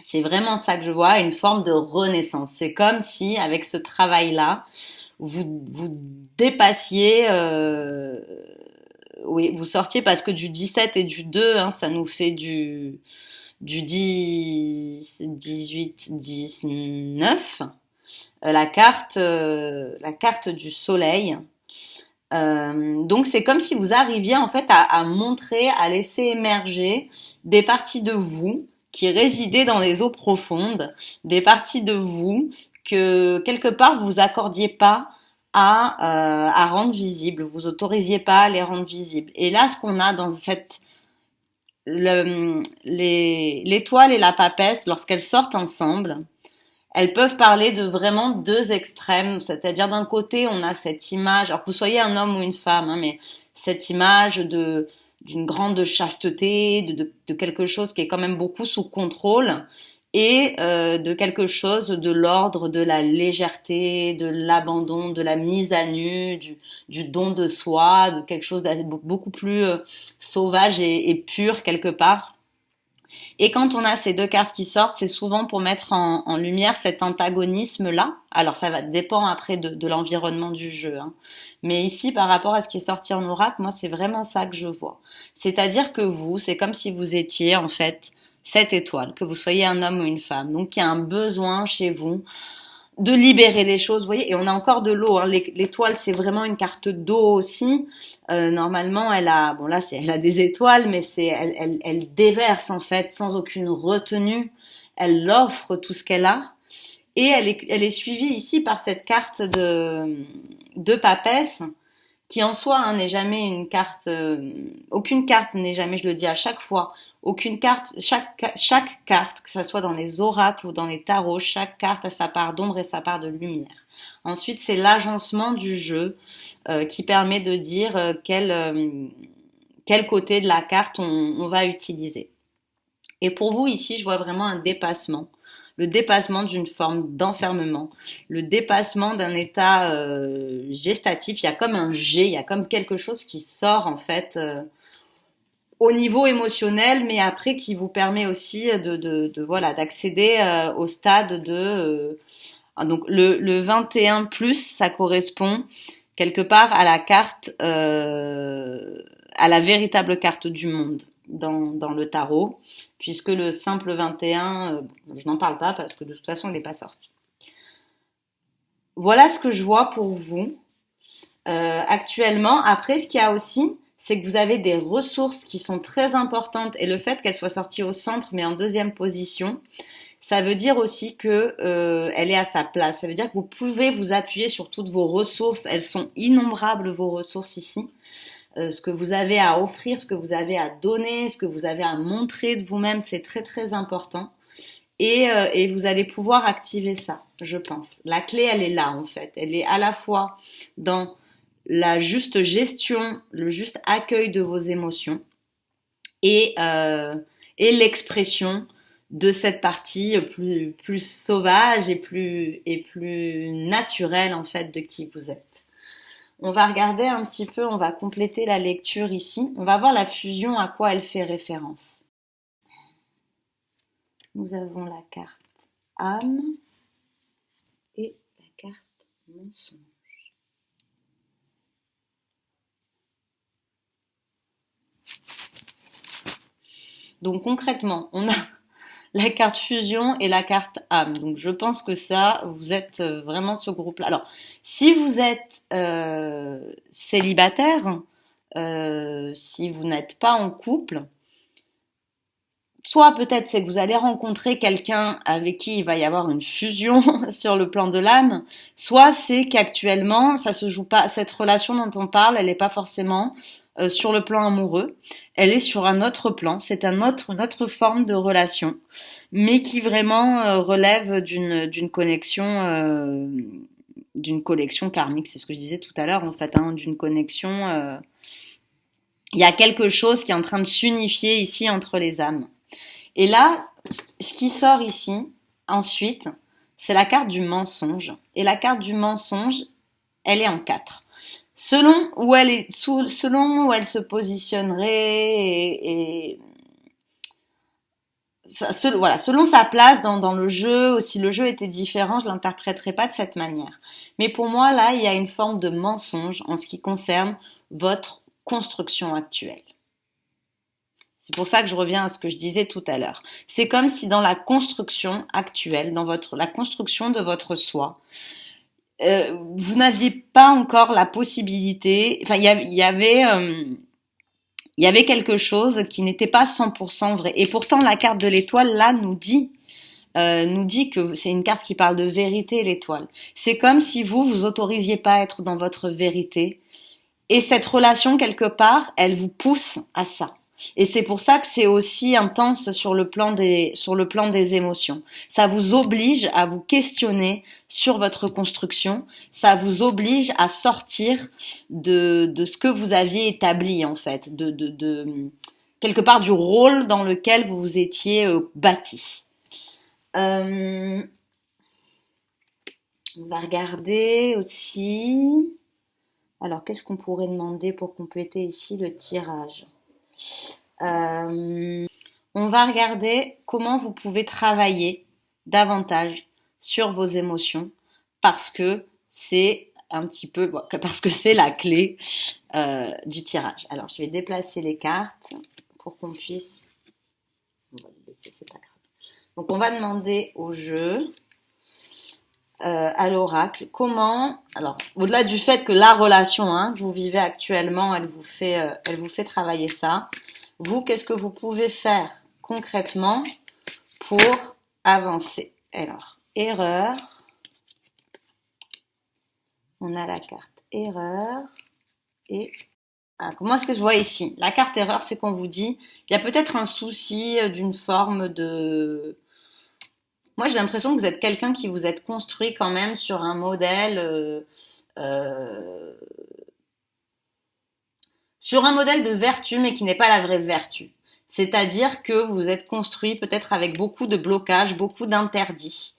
C'est vraiment ça que je vois, une forme de renaissance. C'est comme si, avec ce travail-là, vous dépassiez, oui, vous sortiez parce que du 17 et du 2, hein, ça nous fait du 10, 18, 19, la carte du soleil. Donc c'est comme si vous arriviez en fait à montrer, à laisser émerger des parties de vous qui résidaient dans les eaux profondes, des parties de vous que quelque part vous accordiez pas à rendre visibles, vous autorisiez pas à les rendre visibles. Et là, ce qu'on a dans l'étoile et la papesse, lorsqu'elles sortent ensemble, elles peuvent parler de vraiment deux extrêmes, c'est-à-dire d'un côté, on a cette image, alors que vous soyez un homme ou une femme, hein, mais cette image d'une grande chasteté, de quelque chose qui est quand même beaucoup sous contrôle, et de quelque chose de l'ordre de la légèreté, de l'abandon, de la mise à nu, du don de soi, de quelque chose de beaucoup plus sauvage et pur quelque part. Et quand on a ces deux cartes qui sortent, c'est souvent pour mettre en lumière cet antagonisme-là. Alors ça va dépendre après de l'environnement du jeu, hein. Mais ici, par rapport à ce qui est sorti en oracle, moi c'est vraiment ça que je vois. C'est-à-dire que vous, c'est comme si vous étiez en fait cette étoile, que vous soyez un homme ou une femme. Donc il y a un besoin chez vous de libérer les choses, vous voyez, et on a encore de l'eau, hein. L'étoile c'est vraiment une carte d'eau aussi. Normalement elle a, bon là elle a des étoiles, mais elle déverse en fait sans aucune retenue, elle offre tout ce qu'elle a, et elle est suivie ici par cette carte de papesse, qui en soi hein, n'est jamais une carte, aucune carte n'est jamais, je le dis à chaque fois, aucune carte, chaque carte, que ça soit dans les oracles ou dans les tarots, chaque carte a sa part d'ombre et sa part de lumière. Ensuite, c'est l'agencement du jeu qui permet de dire quel côté de la carte on va utiliser. Et pour vous, ici, je vois vraiment un dépassement. Le dépassement d'une forme d'enfermement, le dépassement d'un état gestatif. Il y a comme un G, il y a comme quelque chose qui sort en fait au niveau émotionnel, mais après qui vous permet aussi voilà d'accéder au stade de donc le 21 plus, ça correspond quelque part à la carte à la véritable carte du monde dans le tarot, puisque le simple 21, je n'en parle pas parce que de toute façon il n'est pas sorti. Voilà ce que je vois pour vous actuellement. Après, ce qu'il y a aussi, c'est que vous avez des ressources qui sont très importantes, et le fait qu'elle soit sortie au centre mais en deuxième position, ça veut dire aussi que elle est à sa place. Ça veut dire que vous pouvez vous appuyer sur toutes vos ressources. Elles sont innombrables, vos ressources ici. ce que vous avez à offrir, ce que vous avez à donner, ce que vous avez à montrer de vous-même, c'est très très important. Et vous allez pouvoir activer ça, je pense. La clé, elle est là en fait. Elle est à la fois dans la juste gestion, le juste accueil de vos émotions et l'expression de cette partie plus sauvage et plus naturelle en fait de qui vous êtes. On va regarder un petit peu, on va compléter la lecture ici. On va voir la fusion, à quoi elle fait référence. Nous avons la carte âme et la carte mensonge. Donc concrètement, on a la carte fusion et la carte âme. Donc je pense que ça, vous êtes vraiment de ce groupe-là. Alors, si vous êtes célibataire, si vous n'êtes pas en couple, soit peut-être c'est que vous allez rencontrer quelqu'un avec qui il va y avoir une fusion sur le plan de l'âme, soit c'est qu'actuellement ça se joue pas, cette relation dont on parle, elle n'est pas forcément sur le plan amoureux, elle est sur un autre plan, c'est une autre forme de relation, mais qui vraiment relève d'une connexion karmique, c'est ce que je disais tout à l'heure en fait, hein, d'une connexion. Il y a quelque chose qui est en train de s'unifier ici entre les âmes. Et là, ce qui sort ici, ensuite, c'est la carte du mensonge. Et la carte du mensonge, elle est en 4. Selon où elle se positionnerait selon sa place dans le jeu, si le jeu était différent, je l'interpréterais pas de cette manière. Mais pour moi, là, il y a une forme de mensonge en ce qui concerne votre construction actuelle. C'est pour ça que je reviens à ce que je disais tout à l'heure. C'est comme si dans la construction actuelle, la construction de votre soi, vous n'aviez pas encore la possibilité. Enfin, il y avait quelque chose qui n'était pas 100% vrai. Et pourtant, la carte de l'étoile là nous dit que c'est une carte qui parle de vérité, l'étoile. C'est comme si vous autorisiez pas à être dans votre vérité. Et cette relation quelque part, elle vous pousse à ça. Et c'est pour ça que c'est aussi intense sur le plan des émotions. Ça vous oblige à vous questionner sur votre construction. Ça vous oblige à sortir de ce que vous aviez établi, en fait. Quelque part du rôle dans lequel vous vous étiez bâti. On va regarder aussi. Alors, qu'est-ce qu'on pourrait demander pour compléter ici le tirage? On va regarder comment vous pouvez travailler davantage sur vos émotions parce que c'est parce que c'est la clé du tirage. Alors, je vais déplacer les cartes pour qu'on puisse. On va les laisser, c'est pas grave. Donc, on va demander au jeu. À l'oracle, comment, alors au-delà du fait que la relation que vous vivez actuellement, elle vous fait travailler ça, vous, qu'est-ce que vous pouvez faire concrètement pour avancer? Alors, erreur, on a la carte erreur et comment est-ce que je vois ici? La carte erreur, c'est qu'on vous dit, il y a peut-être un souci d'une forme de. Moi, j'ai l'impression que vous êtes quelqu'un qui vous êtes construit quand même sur un modèle, de vertu, mais qui n'est pas la vraie vertu. C'est-à-dire que vous êtes construit peut-être avec beaucoup de blocages, beaucoup d'interdits,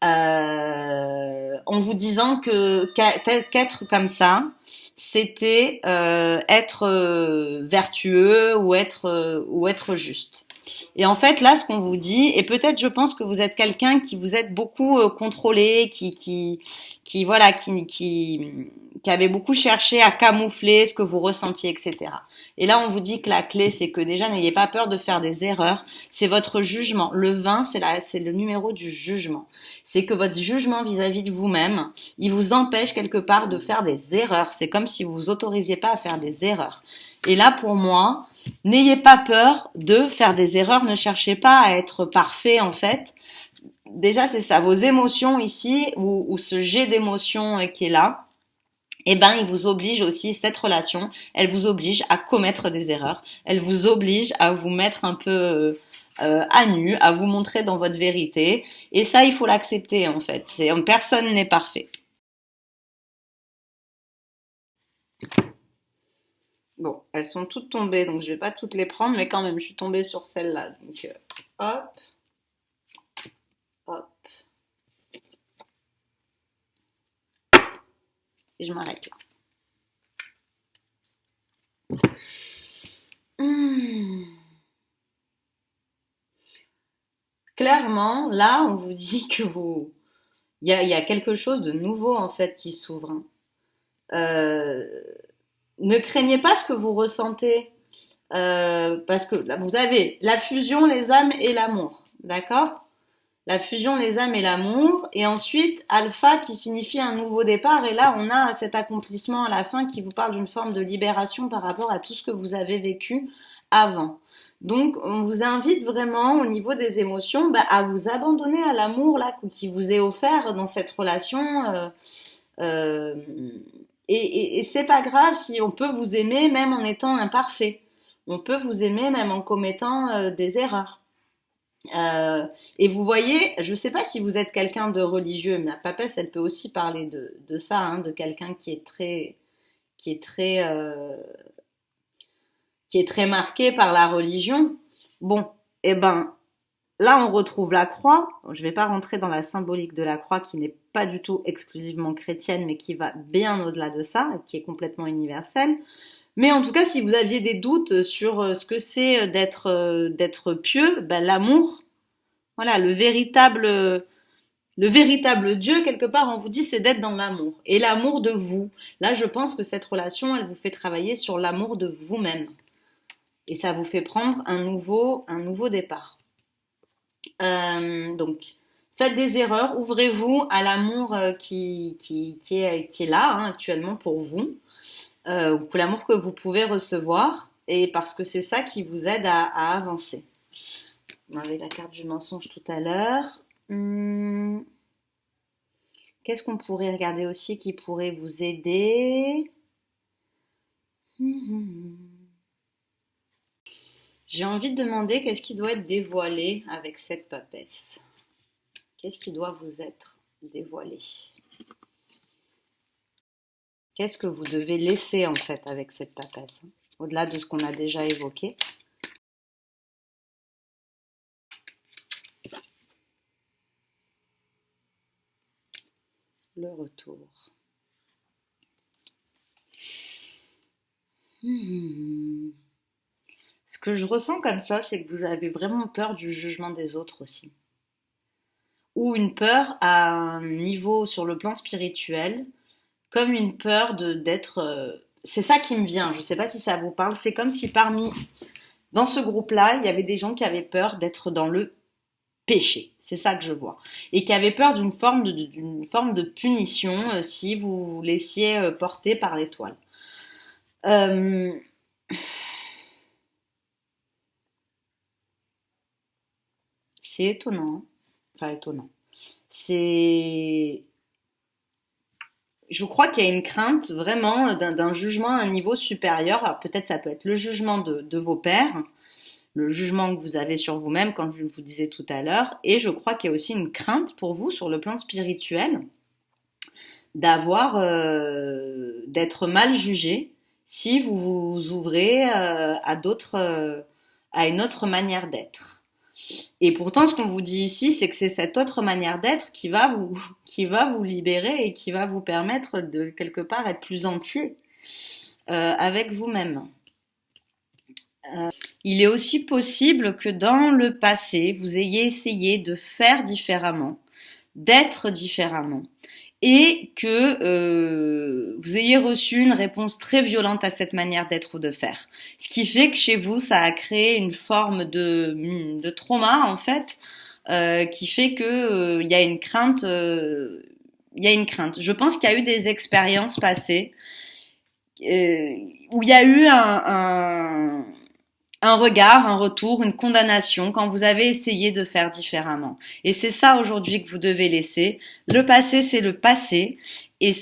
en vous disant qu'être comme ça, c'était être vertueux ou être juste. Et en fait, là, ce qu'on vous dit, et peut-être, je pense que vous êtes quelqu'un qui vous êtes beaucoup contrôlé, qui avait beaucoup cherché à camoufler ce que vous ressentiez, etc. Et là, on vous dit que la clé, c'est que déjà, n'ayez pas peur de faire des erreurs. C'est votre jugement. Le 20, c'est le numéro du jugement. C'est que votre jugement vis-à-vis de vous-même, il vous empêche quelque part de faire des erreurs. C'est comme si vous vous autorisiez pas à faire des erreurs. Et là, pour moi, n'ayez pas peur de faire des erreurs. Ne cherchez pas à être parfait, en fait. Déjà, c'est ça. Vos émotions ici, ou ce jet d'émotions qui est là, eh ben, il vous oblige aussi, cette relation, elle vous oblige à commettre des erreurs, elle vous oblige à vous mettre un peu à nu, à vous montrer dans votre vérité, et ça, il faut l'accepter en fait. Personne n'est parfait. Bon, elles sont toutes tombées, donc je vais pas toutes les prendre, mais quand même, je suis tombée sur celle-là. Donc, hop, hop, et je m'arrête là. Clairement, là, on vous dit que il y a quelque chose de nouveau en fait qui s'ouvre. Hein. Euh, Ne craignez pas ce que vous ressentez, parce que là, vous avez la fusion, les âmes et l'amour, d'accord? La fusion, les âmes et l'amour, et ensuite alpha qui signifie un nouveau départ, et là on a cet accomplissement à la fin qui vous parle d'une forme de libération par rapport à tout ce que vous avez vécu avant. Donc on vous invite vraiment au niveau des émotions à vous abandonner à l'amour là qui vous est offert dans cette relation. Euh, et c'est pas grave si on peut vous aimer même en étant imparfait. On peut vous aimer même en commettant des erreurs. Et vous voyez, je ne sais pas si vous êtes quelqu'un de religieux, mais la papesse, elle peut aussi parler de ça, hein, de quelqu'un qui est très, euh, qui est très marqué par la religion. Bon, eh ben, là, on retrouve la croix. Je ne vais pas rentrer dans la symbolique de la croix qui n'est pas du tout exclusivement chrétienne, mais qui va bien au-delà de ça, qui est complètement universelle. Mais en tout cas, si vous aviez des doutes sur ce que c'est d'être pieux, ben, l'amour, voilà, le véritable Dieu, quelque part, on vous dit, c'est d'être dans l'amour. Et l'amour de vous. Là, je pense que cette relation, elle vous fait travailler sur l'amour de vous-même. Et ça vous fait prendre un nouveau départ. Donc, faites des erreurs, ouvrez-vous à l'amour qui est là hein, actuellement pour vous, pour l'amour que vous pouvez recevoir, et parce que c'est ça qui vous aide à avancer. On avait la carte du mensonge tout à l'heure. Qu'est-ce qu'on pourrait regarder aussi qui pourrait vous aider? J'ai envie de demander qu'est-ce qui doit être dévoilé avec cette papesse. Qu'est-ce qui doit vous être dévoilé? Qu'est-ce que vous devez laisser en fait avec cette papesse, hein, au-delà de ce qu'on a déjà évoqué? Le retour. Ce que je ressens comme ça, c'est que vous avez vraiment peur du jugement des autres aussi. Ou une peur à un niveau sur le plan spirituel, comme une peur d'être... c'est ça qui me vient, je ne sais pas si ça vous parle, c'est comme si dans ce groupe-là, il y avait des gens qui avaient peur d'être dans le péché, c'est ça que je vois, et qui avaient peur d'une forme de punition si vous vous laissiez porter par l'étoile. Euh, c'est étonnant, enfin étonnant. C'est, je crois qu'il y a une crainte vraiment d'un jugement à un niveau supérieur. Alors peut-être ça peut être le jugement de vos pères, le jugement que vous avez sur vous-même, comme je vous disais tout à l'heure, et je crois qu'il y a aussi une crainte pour vous sur le plan spirituel d'être mal jugé si vous vous ouvrez à une autre manière d'être. Et pourtant, ce qu'on vous dit ici, c'est que c'est cette autre manière d'être qui va vous libérer et qui va vous permettre de quelque part être plus entier avec vous-même. Il est aussi possible que dans le passé, vous ayez essayé de faire différemment, d'être différemment, et que vous ayez reçu une réponse très violente à cette manière d'être ou de faire. Ce qui fait que chez vous, ça a créé une forme de trauma, en fait, qui fait que il y a une crainte. Il y a une crainte. Je pense qu'il y a eu des expériences passées où il y a eu un regard, un retour, une condamnation quand vous avez essayé de faire différemment. Et c'est ça aujourd'hui que vous devez laisser. Le passé, c'est le passé. et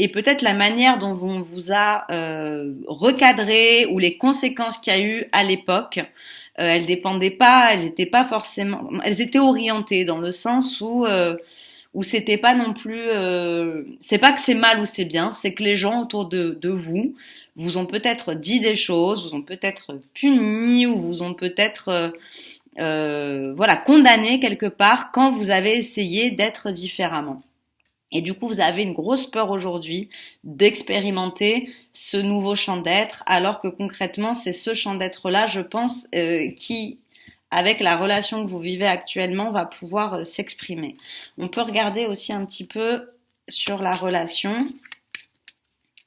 et peut-être la manière dont on vous a recadré ou les conséquences qu'il y a eu à l'époque, elles dépendaient pas, elles étaient pas forcément, elles étaient orientées dans le sens où c'était pas non plus, c'est pas que c'est mal ou c'est bien, c'est que les gens autour de vous vous ont peut-être dit des choses, vous ont peut-être puni ou vous ont peut-être voilà, condamné quelque part quand vous avez essayé d'être différemment. Et du coup, vous avez une grosse peur aujourd'hui d'expérimenter ce nouveau champ d'être, alors que concrètement, c'est ce champ d'être-là, je pense, qui, avec la relation que vous vivez actuellement, va pouvoir s'exprimer. On peut regarder aussi un petit peu sur la relation.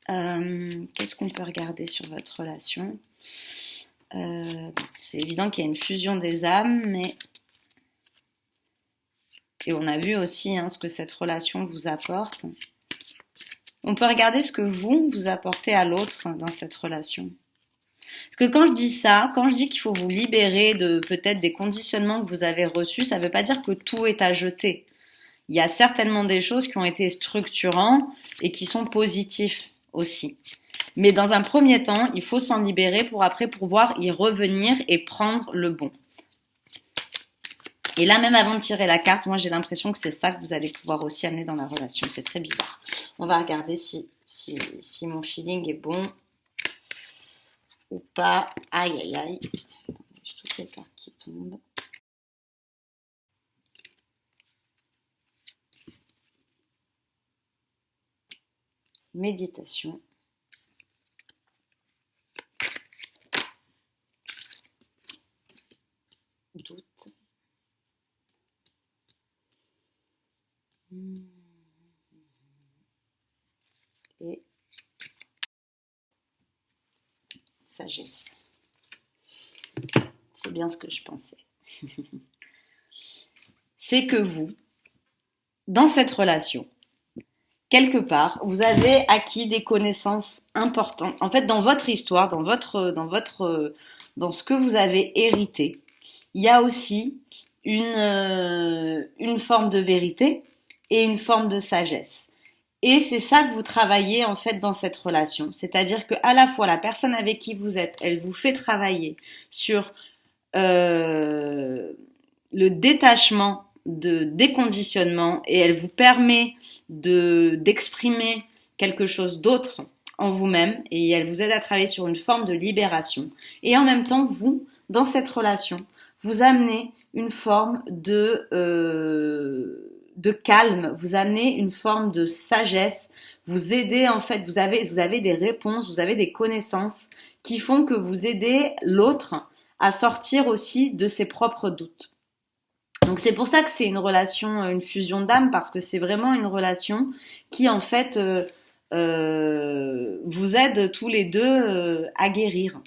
Qu'est-ce qu'on peut regarder sur votre relation? C'est évident qu'il y a une fusion des âmes, mais et on a vu aussi ce que cette relation vous apporte. On peut regarder ce que vous apportez à l'autre dans cette relation. Parce que quand je dis ça, quand je dis qu'il faut vous libérer de peut-être des conditionnements que vous avez reçus, ça ne veut pas dire que tout est à jeter. Il y a certainement des choses qui ont été structurantes et qui sont positifs aussi. Mais dans un premier temps, il faut s'en libérer pour après pouvoir y revenir et prendre le bon. Et là, même avant de tirer la carte, moi j'ai l'impression que c'est ça que vous allez pouvoir aussi amener dans la relation. C'est très bizarre. On va regarder si mon feeling est bon ou pas. Aïe, aïe, aïe. J'ai toutes les cartes qui tombent. Méditation. Doute. Et sagesse. C'est bien ce que je pensais. C'est que vous, dans cette relation, quelque part, vous avez acquis des connaissances importantes. En fait, dans votre histoire, dans ce que vous avez hérité, il y a aussi une forme de vérité et une forme de sagesse. Et c'est ça que vous travaillez en fait dans cette relation. C'est-à-dire que à la fois la personne avec qui vous êtes, elle vous fait travailler sur le détachement des conditionnements et elle vous permet d'exprimer quelque chose d'autre en vous-même et elle vous aide à travailler sur une forme de libération. Et en même temps, vous, dans cette relation, vous amenez une forme de calme, vous amenez une forme de sagesse, vous aidez en fait, vous avez des réponses, vous avez des connaissances qui font que vous aidez l'autre à sortir aussi de ses propres doutes. Donc c'est pour ça que c'est une relation, une fusion d'âme, parce que c'est vraiment une relation qui en fait vous aide tous les deux à guérir.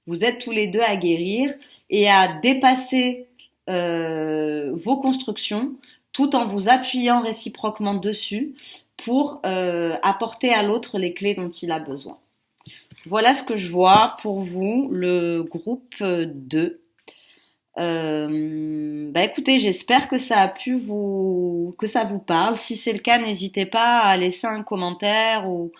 Vous êtes tous les deux à guérir et à dépasser vos constructions tout en vous appuyant réciproquement dessus pour apporter à l'autre les clés dont il a besoin. Voilà ce que je vois pour vous, le groupe 2. Écoutez, j'espère que ça a pu que ça vous parle. Si c'est le cas, n'hésitez pas à laisser un commentaire ou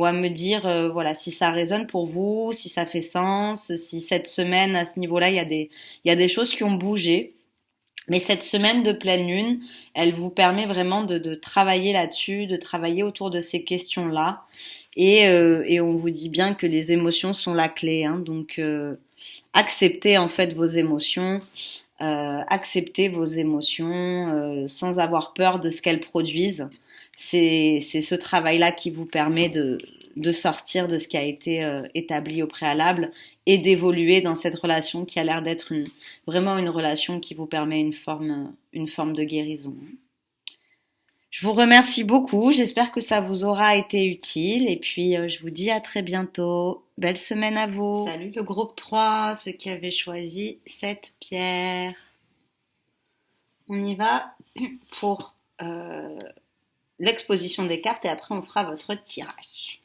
à me dire, voilà, si ça résonne pour vous, si ça fait sens, si cette semaine, à ce niveau-là, il y a des choses qui ont bougé. Mais cette semaine de pleine lune, elle vous permet vraiment de travailler là-dessus, de travailler autour de ces questions-là. Et on vous dit bien que les émotions sont la clé, hein, donc acceptez en fait vos émotions, acceptez vos émotions sans avoir peur de ce qu'elles produisent. C'est ce travail-là qui vous permet de sortir de ce qui a été établi au préalable et d'évoluer dans cette relation qui a l'air d'être vraiment une relation qui vous permet une forme de guérison. Je vous remercie beaucoup, j'espère que ça vous aura été utile et puis je vous dis à très bientôt. Belle semaine à vous. Salut le groupe 3, ceux qui avaient choisi cette pierre. On y va pour l'exposition des cartes et après on fera votre tirage.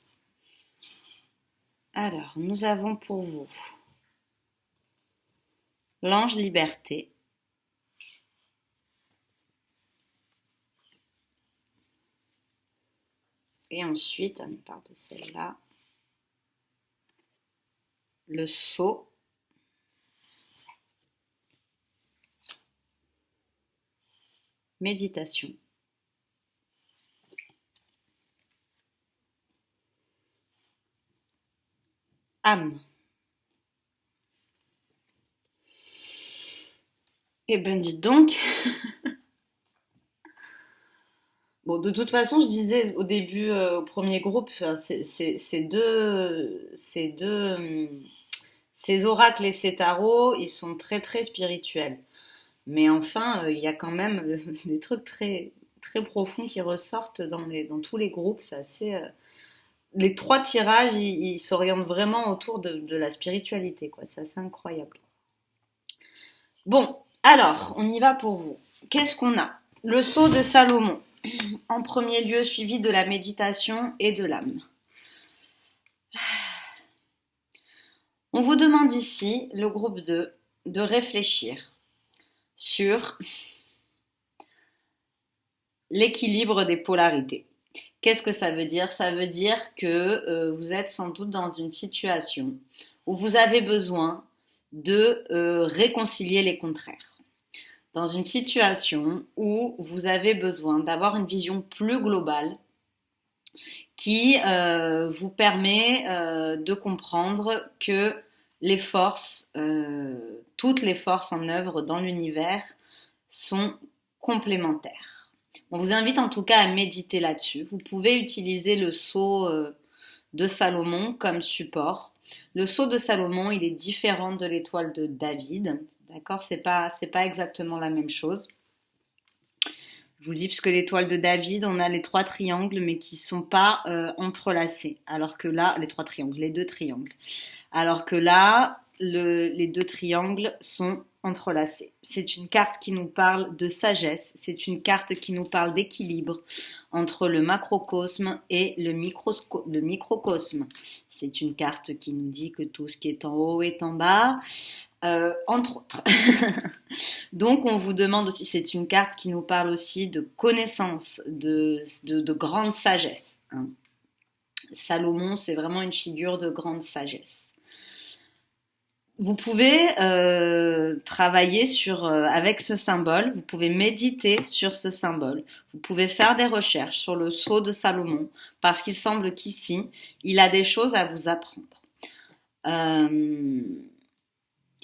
Alors, nous avons pour vous l'ange liberté, Et ensuite, on part de celle-là. Le sceau. Méditation. Âme. Eh ben, dites donc. Bon, de toute façon, je disais au début, au premier groupe, enfin, ces oracles et ces tarots, ils sont très très spirituels. Mais enfin, il y a quand même des trucs très très profonds qui ressortent dans tous les groupes. C'est assez, les trois tirages, ils s'orientent vraiment autour de la spiritualité, quoi. C'est assez incroyable. Bon, alors, on y va pour vous. Qu'est-ce qu'on a? Le sceau de Salomon, en premier lieu, suivi de la méditation et de l'âme. On vous demande ici, le groupe 2, de réfléchir sur l'équilibre des polarités. Qu'est-ce que ça veut dire? Ça veut dire que vous êtes sans doute dans une situation où vous avez besoin de réconcilier les contraires. Dans une situation où vous avez besoin d'avoir une vision plus globale qui vous permet de comprendre que les forces, toutes les forces en œuvre dans l'univers sont complémentaires. On vous invite en tout cas à méditer là-dessus. Vous pouvez utiliser le sceau de Salomon comme support. Le sceau de Salomon, il est différent de l'étoile de David. D'accord, c'est pas exactement la même chose. Je vous le dis parce que l'étoile de David, on a les trois triangles, mais qui sont pas entrelacés. Alors que là, les deux triangles. Alors que là, les deux triangles sont entrelacés. C'est une carte qui nous parle de sagesse. C'est une carte qui nous parle d'équilibre entre le macrocosme et le microcosme. C'est une carte qui nous dit que tout ce qui est en haut est en bas. Entre autres. Donc on vous demande aussi, c'est une carte qui nous parle aussi de connaissance, de grande sagesse. Hein. Salomon, c'est vraiment une figure de grande sagesse. Vous pouvez travailler avec ce symbole, vous pouvez méditer sur ce symbole, vous pouvez faire des recherches sur le sceau de Salomon, parce qu'il semble qu'ici, il a des choses à vous apprendre.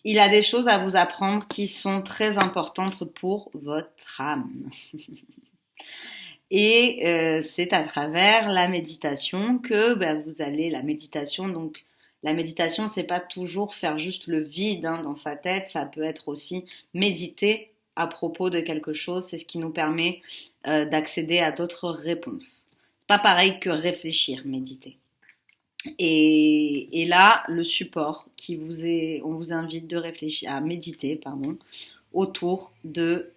Il a des choses à vous apprendre qui sont très importantes pour votre âme. Et c'est à travers la méditation que vous allez, la méditation, c'est pas toujours faire juste le vide dans sa tête, ça peut être aussi méditer à propos de quelque chose, c'est ce qui nous permet d'accéder à d'autres réponses. C'est pas pareil que réfléchir, méditer. Et là, le support on vous invite de réfléchir, à méditer, autour de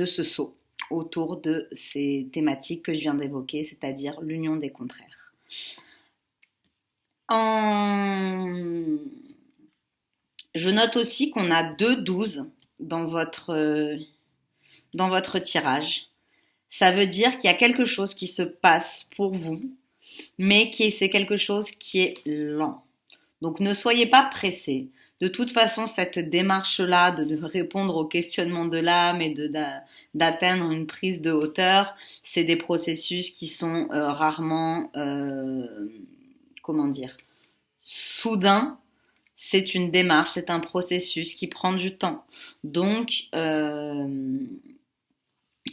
ce sceau, autour de ces thématiques que je viens d'évoquer, c'est-à-dire l'union des contraires. Je note aussi qu'on a 2-12 dans votre tirage. Ça veut dire qu'il y a quelque chose qui se passe pour vous, mais c'est quelque chose qui est lent. Donc ne soyez pas pressés. De toute façon, cette démarche-là de répondre aux questionnements de l'âme et d'atteindre une prise de hauteur, c'est des processus qui sont rarement, soudains. C'est une démarche, c'est un processus qui prend du temps. Donc,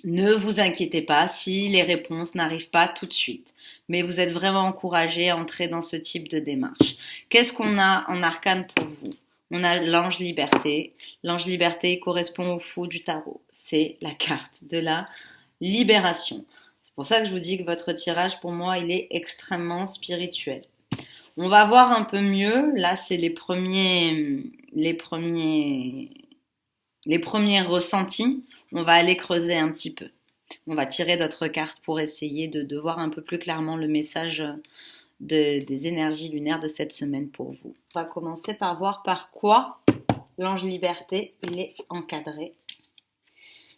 ne vous inquiétez pas si les réponses n'arrivent pas tout de suite. Mais vous êtes vraiment encouragé à entrer dans ce type de démarche. Qu'est-ce qu'on a en arcane pour vous? On a l'ange liberté. L'ange liberté correspond au fou du tarot. C'est la carte de la libération. C'est pour ça que je vous dis que votre tirage, pour moi, il est extrêmement spirituel. On va voir un peu mieux. Là, c'est les premiers ressentis. On va aller creuser un petit peu. On va tirer d'autres cartes pour essayer de voir un peu plus clairement le message des énergies lunaires de cette semaine pour vous. On va commencer par voir par quoi l'ange liberté il est encadré.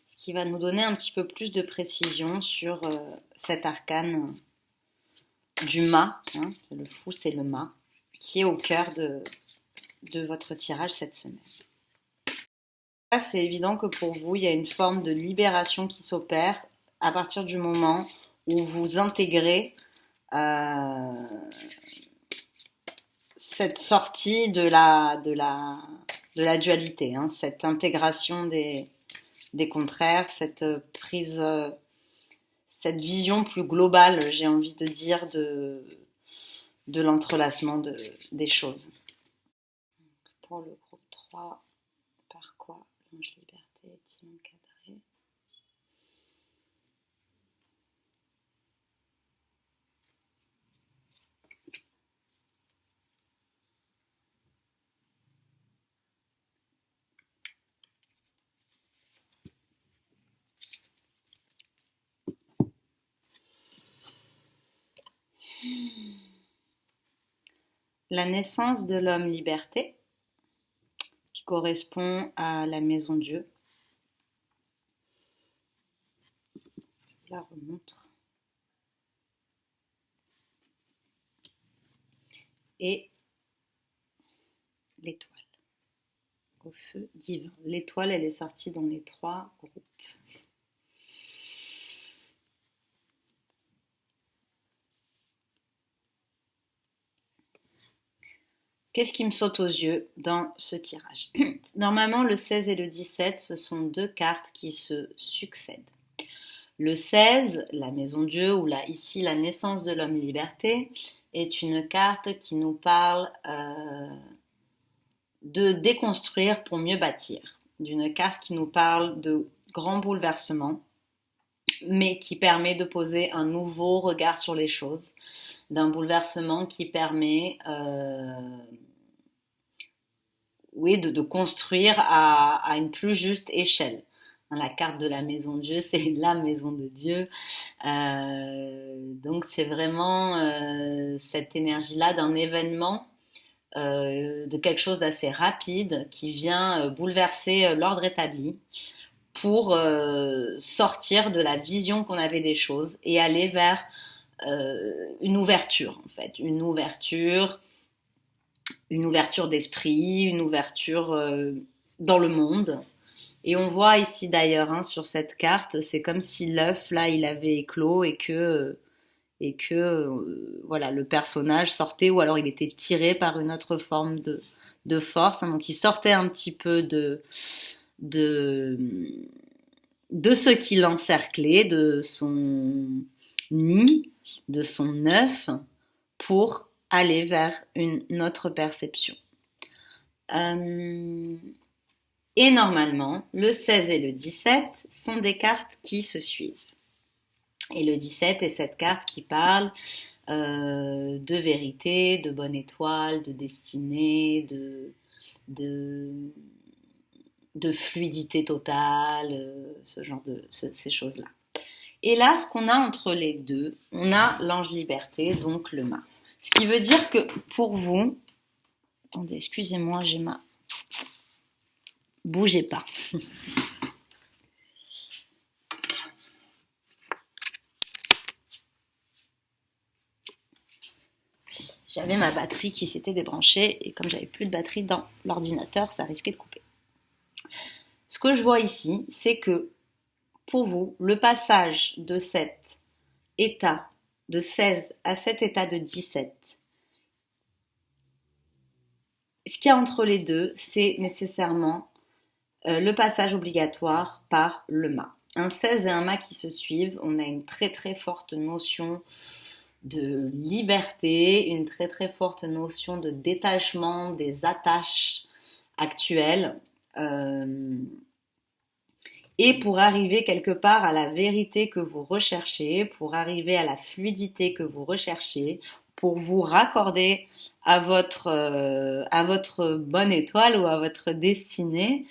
Est-ce qui va nous donner un petit peu plus de précision sur cet arcane du mât. Hein, le fou, c'est le mât, qui est au cœur de votre tirage cette semaine. Là, c'est évident que pour vous, il y a une forme de libération qui s'opère à partir du moment où vous intégrez cette sortie de la dualité, hein, cette intégration des contraires, cette prise, cette vision plus globale, j'ai envie de dire, de l'entrelacement des choses. Donc, pour le groupe 3, par quoi l'ange liberté est-il encadré? La naissance de l'homme liberté, qui correspond à la maison Dieu. Je la remontre. Et l'étoile, au feu divin. L'étoile, elle est sortie dans les 3 groupes. Qu'est-ce qui me saute aux yeux dans ce tirage? Normalement, le 16 et le 17, ce sont 2 cartes qui se succèdent. Le 16, la maison Dieu, ou là, ici, la naissance de l'homme liberté, est une carte qui nous parle de déconstruire pour mieux bâtir. D'une carte qui nous parle de grands bouleversements, mais qui permet de poser un nouveau regard sur les choses, d'un bouleversement qui permet de construire à une plus juste échelle. La carte de la maison de Dieu, c'est la maison de Dieu. Donc c'est vraiment cette énergie-là d'un événement, de quelque chose d'assez rapide qui vient bouleverser l'ordre établi pour sortir de la vision qu'on avait des choses et aller vers une ouverture en fait, une ouverture d'esprit, une ouverture dans le monde. Et on voit ici d'ailleurs hein, sur cette carte, c'est comme si l'œuf là il avait éclos et que voilà, le personnage sortait ou alors il était tiré par une autre forme de force. Hein, donc il sortait un petit peu de ce qui l'encerclait, de son nid, de son œuf, pour aller vers une autre perception. Et normalement, le 16 et le 17 sont des cartes qui se suivent. Et le 17 est cette carte qui parle de vérité, de bonne étoile, de destinée, de fluidité totale, ces choses-là. Et là, ce qu'on a entre les deux, on a l'ange liberté, donc le mât. Ce qui veut dire que pour vous, attendez, excusez-moi, j'ai ma... Bougez pas. J'avais ma batterie qui s'était débranchée et comme j'avais plus de batterie dans l'ordinateur, ça risquait de couper. Ce que je vois ici, c'est que pour vous, le passage de cet état de 16 à cet état de 17, ce qu'il y a entre les deux, c'est nécessairement le passage obligatoire par le mât. Un 16 et un mât qui se suivent, on a une très très forte notion de liberté, une très très forte notion de détachement des attaches actuelles. Et pour arriver quelque part à la vérité que vous recherchez, pour arriver à la fluidité que vous recherchez, pour vous raccorder à votre bonne étoile ou à votre destinée,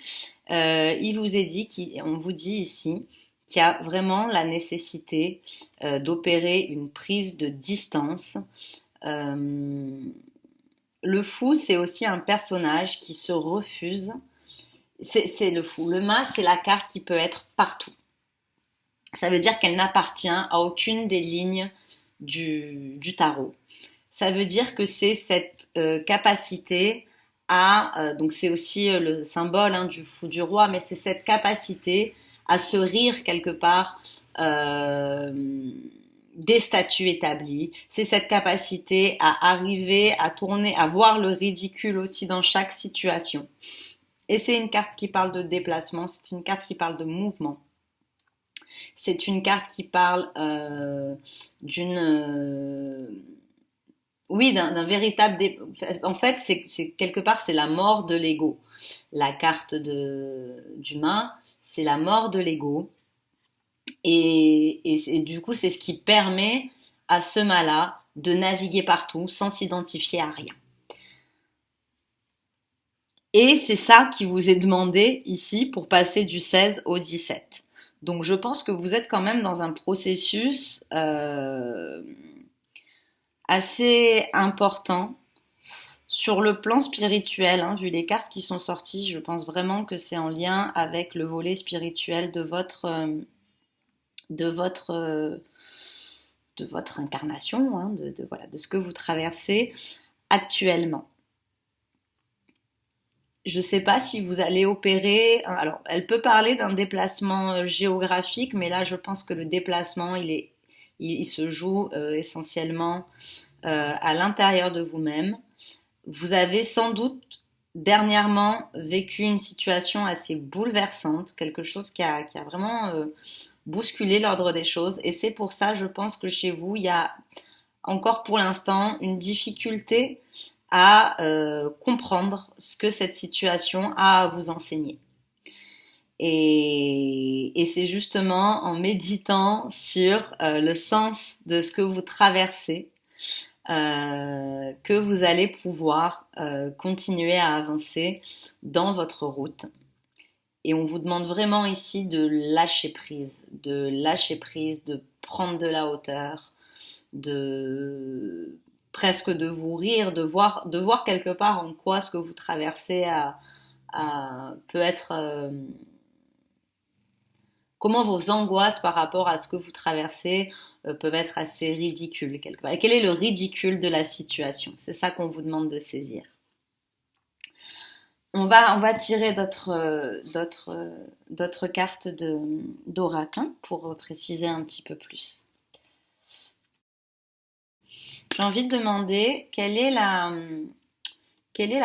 il vous est dit, on vous dit ici qu'il y a vraiment la nécessité d'opérer une prise de distance. Le fou, c'est aussi un personnage qui se refuse. C'est le fou. Le mât, c'est la carte qui peut être partout. Ça veut dire qu'elle n'appartient à aucune des lignes du tarot. Ça veut dire que c'est cette capacité donc c'est aussi le symbole du fou du roi, mais c'est cette capacité à se rire quelque part euh, des statuts établis. C'est cette capacité à arriver à tourner, à voir le ridicule aussi dans chaque situation. Et c'est une carte qui parle de déplacement, c'est une carte qui parle de mouvement. C'est une carte qui parle d'une oui, d'un véritable en fait, c'est quelque part c'est la mort de l'ego. La carte du main, c'est la mort de l'ego et du coup, c'est ce qui permet à ce mât-là de naviguer partout sans s'identifier à rien. Et c'est ça qui vous est demandé ici pour passer du 16 au 17. Donc je pense que vous êtes quand même dans un processus assez important sur le plan spirituel, vu les cartes qui sont sorties. Je pense vraiment que c'est en lien avec le volet spirituel de votre, euh, de votre incarnation, voilà, de ce que vous traversez actuellement. Je ne sais pas si vous allez opérer. Alors, elle peut parler d'un déplacement géographique, mais là, je pense que le déplacement, il se joue essentiellement à l'intérieur de vous-même. Vous avez sans doute dernièrement vécu une situation assez bouleversante, quelque chose qui a vraiment bousculé l'ordre des choses. Et c'est pour ça, je pense que chez vous, il y a encore pour l'instant une difficulté à comprendre ce que cette situation a à vous enseigner. Et c'est justement en méditant sur le sens de ce que vous traversez que vous allez pouvoir continuer à avancer dans votre route. Et on vous demande vraiment ici de lâcher prise, de prendre de la hauteur, de presque de vous rire, de voir quelque part en quoi ce que vous traversez peut être comment vos angoisses par rapport à ce que vous traversez peuvent être assez ridicules quelque part. Et quel est le ridicule de la situation? C'est ça qu'on vous demande de saisir. On va tirer d'autres cartes d'oracle pour préciser un petit peu plus. J'ai envie de demander quelle est la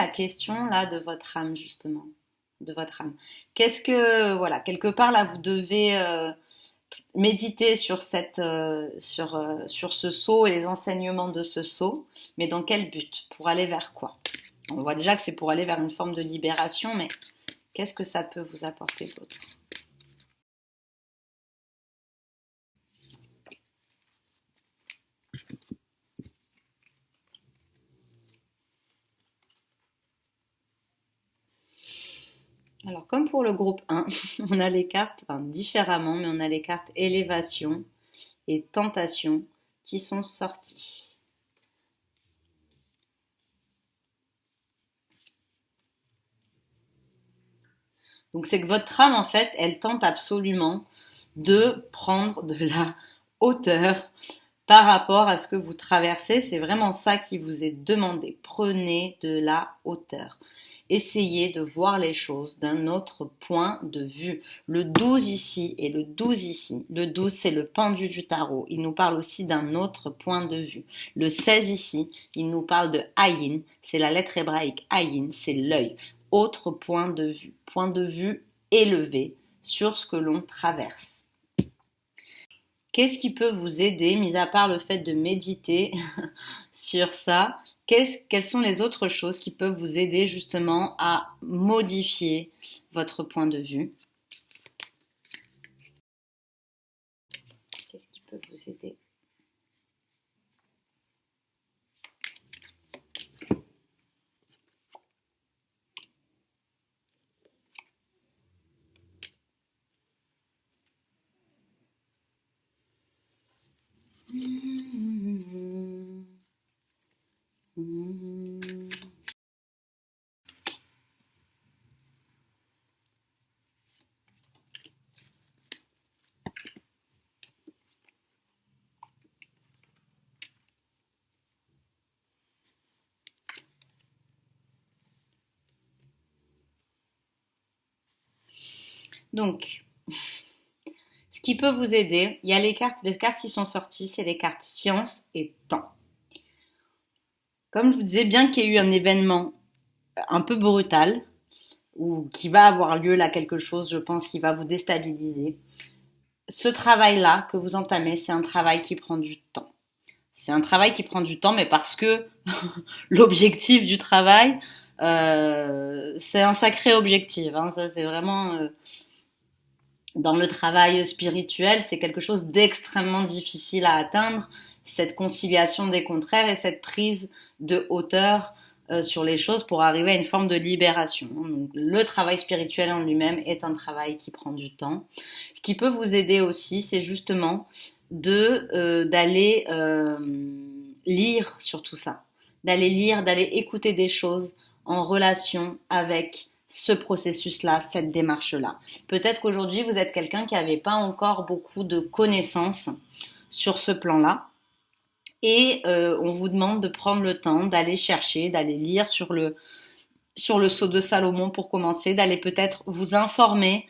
question là de votre âme justement, de votre âme. Qu'est-ce que voilà, quelque part là vous devez méditer sur sur ce saut et les enseignements de ce saut, mais dans quel but? Pour aller vers quoi? On voit déjà que c'est pour aller vers une forme de libération, mais qu'est-ce que ça peut vous apporter d'autre? Alors, comme pour le groupe 1, on a les cartes, enfin, différemment, mais on a les cartes élévation et tentation qui sont sorties. Donc, c'est que votre âme, en fait, elle tente absolument de prendre de la hauteur par rapport à ce que vous traversez. C'est vraiment ça qui vous est demandé. Prenez de la hauteur. Essayez de voir les choses d'un autre point de vue. Le 12 ici et le 12 ici. Le 12, c'est le pendu du tarot. Il nous parle aussi d'un autre point de vue. Le 16 ici, il nous parle de Ayin. C'est la lettre hébraïque. Ayin, c'est l'œil. Autre point de vue. Point de vue élevé sur ce que l'on traverse. Qu'est-ce qui peut vous aider, mis à part le fait de méditer sur ça? Quelles sont les autres choses qui peuvent vous aider justement à modifier votre point de vue? Qu'est-ce qui peut vous aider? Donc, ce qui peut vous aider, il y a les cartes qui sont sorties, c'est les cartes science et temps. Comme je vous disais, bien qu'il y ait eu un événement un peu brutal, ou qui va avoir lieu là, quelque chose, je pense, qui va vous déstabiliser, ce travail-là que vous entamez, c'est un travail qui prend du temps. C'est un travail qui prend du temps, mais parce que l'objectif du travail, c'est un sacré objectif. Hein, ça, c'est vraiment dans le travail spirituel, c'est quelque chose d'extrêmement difficile à atteindre. Cette conciliation des contraires et cette prise de hauteur sur les choses pour arriver à une forme de libération. Donc, le travail spirituel en lui-même est un travail qui prend du temps. Ce qui peut vous aider aussi, c'est justement d'aller lire sur tout ça, d'aller lire, d'aller écouter des choses en relation avec ce processus-là, cette démarche-là. Peut-être qu'aujourd'hui, vous êtes quelqu'un qui n'avait pas encore beaucoup de connaissances sur ce plan-là. Et on vous demande de prendre le temps d'aller chercher, d'aller lire sur le sceau de Salomon pour commencer, d'aller peut-être vous informer.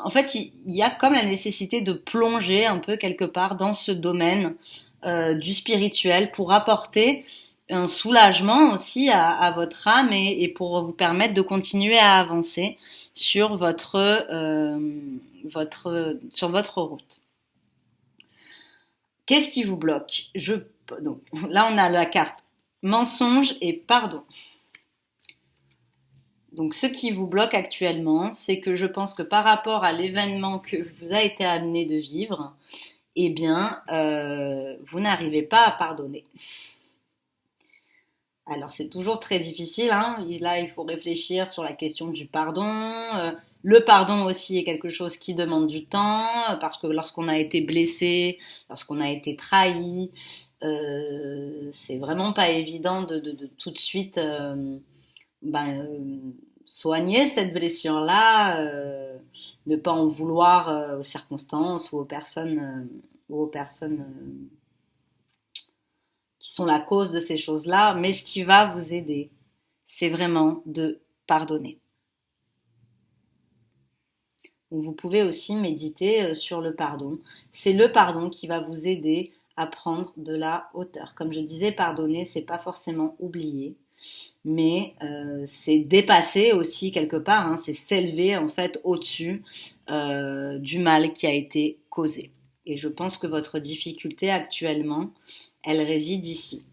En fait, il y a comme la nécessité de plonger un peu quelque part dans ce domaine du spirituel pour apporter un soulagement aussi à votre âme et pour vous permettre de continuer à avancer sur sur votre route. Qu'est-ce qui vous bloque? Donc, là, on a la carte mensonge et pardon. Donc, ce qui vous bloque actuellement, c'est que je pense que par rapport à l'événement que vous a été amené de vivre, eh bien, vous n'arrivez pas à pardonner. Alors, c'est toujours très difficile, hein. Là, il faut réfléchir sur la question du pardon. Le pardon aussi est quelque chose qui demande du temps, parce que lorsqu'on a été blessé, lorsqu'on a été trahi, c'est vraiment pas évident de tout de suite soigner cette blessure-là, ne pas en vouloir aux circonstances ou aux personnes qui sont la cause de ces choses-là, mais ce qui va vous aider, c'est vraiment de pardonner. Donc vous pouvez aussi méditer sur le pardon. C'est le pardon qui va vous aider à prendre de la hauteur. Comme je disais, pardonner, c'est pas forcément oublier, mais c'est dépasser aussi quelque part, hein, c'est s'élever en fait au-dessus du mal qui a été causé. Et je pense que votre difficulté actuellement, elle réside ici.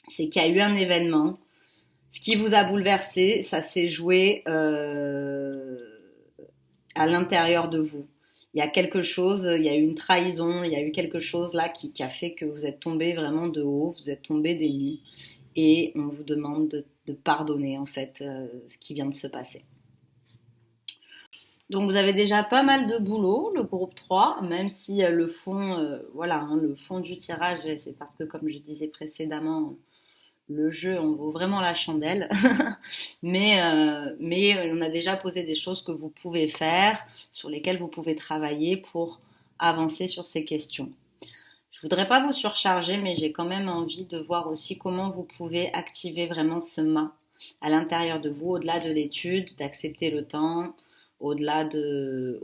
C'est qu'il y a eu un événement, ce qui vous a bouleversé, ça s'est joué à l'intérieur de vous. Il y a quelque chose, il y a eu une trahison, il y a eu quelque chose là qui a fait que vous êtes tombé vraiment de haut, vous êtes tombé des nues et on vous demande de pardonner en fait ce qui vient de se passer. Donc vous avez déjà pas mal de boulot, le groupe 3, même si le fond, voilà, hein, le fond du tirage, c'est parce que comme je disais précédemment, le jeu en vaut vraiment la chandelle. mais on a déjà posé des choses que vous pouvez faire, sur lesquelles vous pouvez travailler pour avancer sur ces questions. Je voudrais pas vous surcharger, mais j'ai quand même envie de voir aussi comment vous pouvez activer vraiment ce mât à l'intérieur de vous, au-delà de l'étude, d'accepter le temps, au-delà de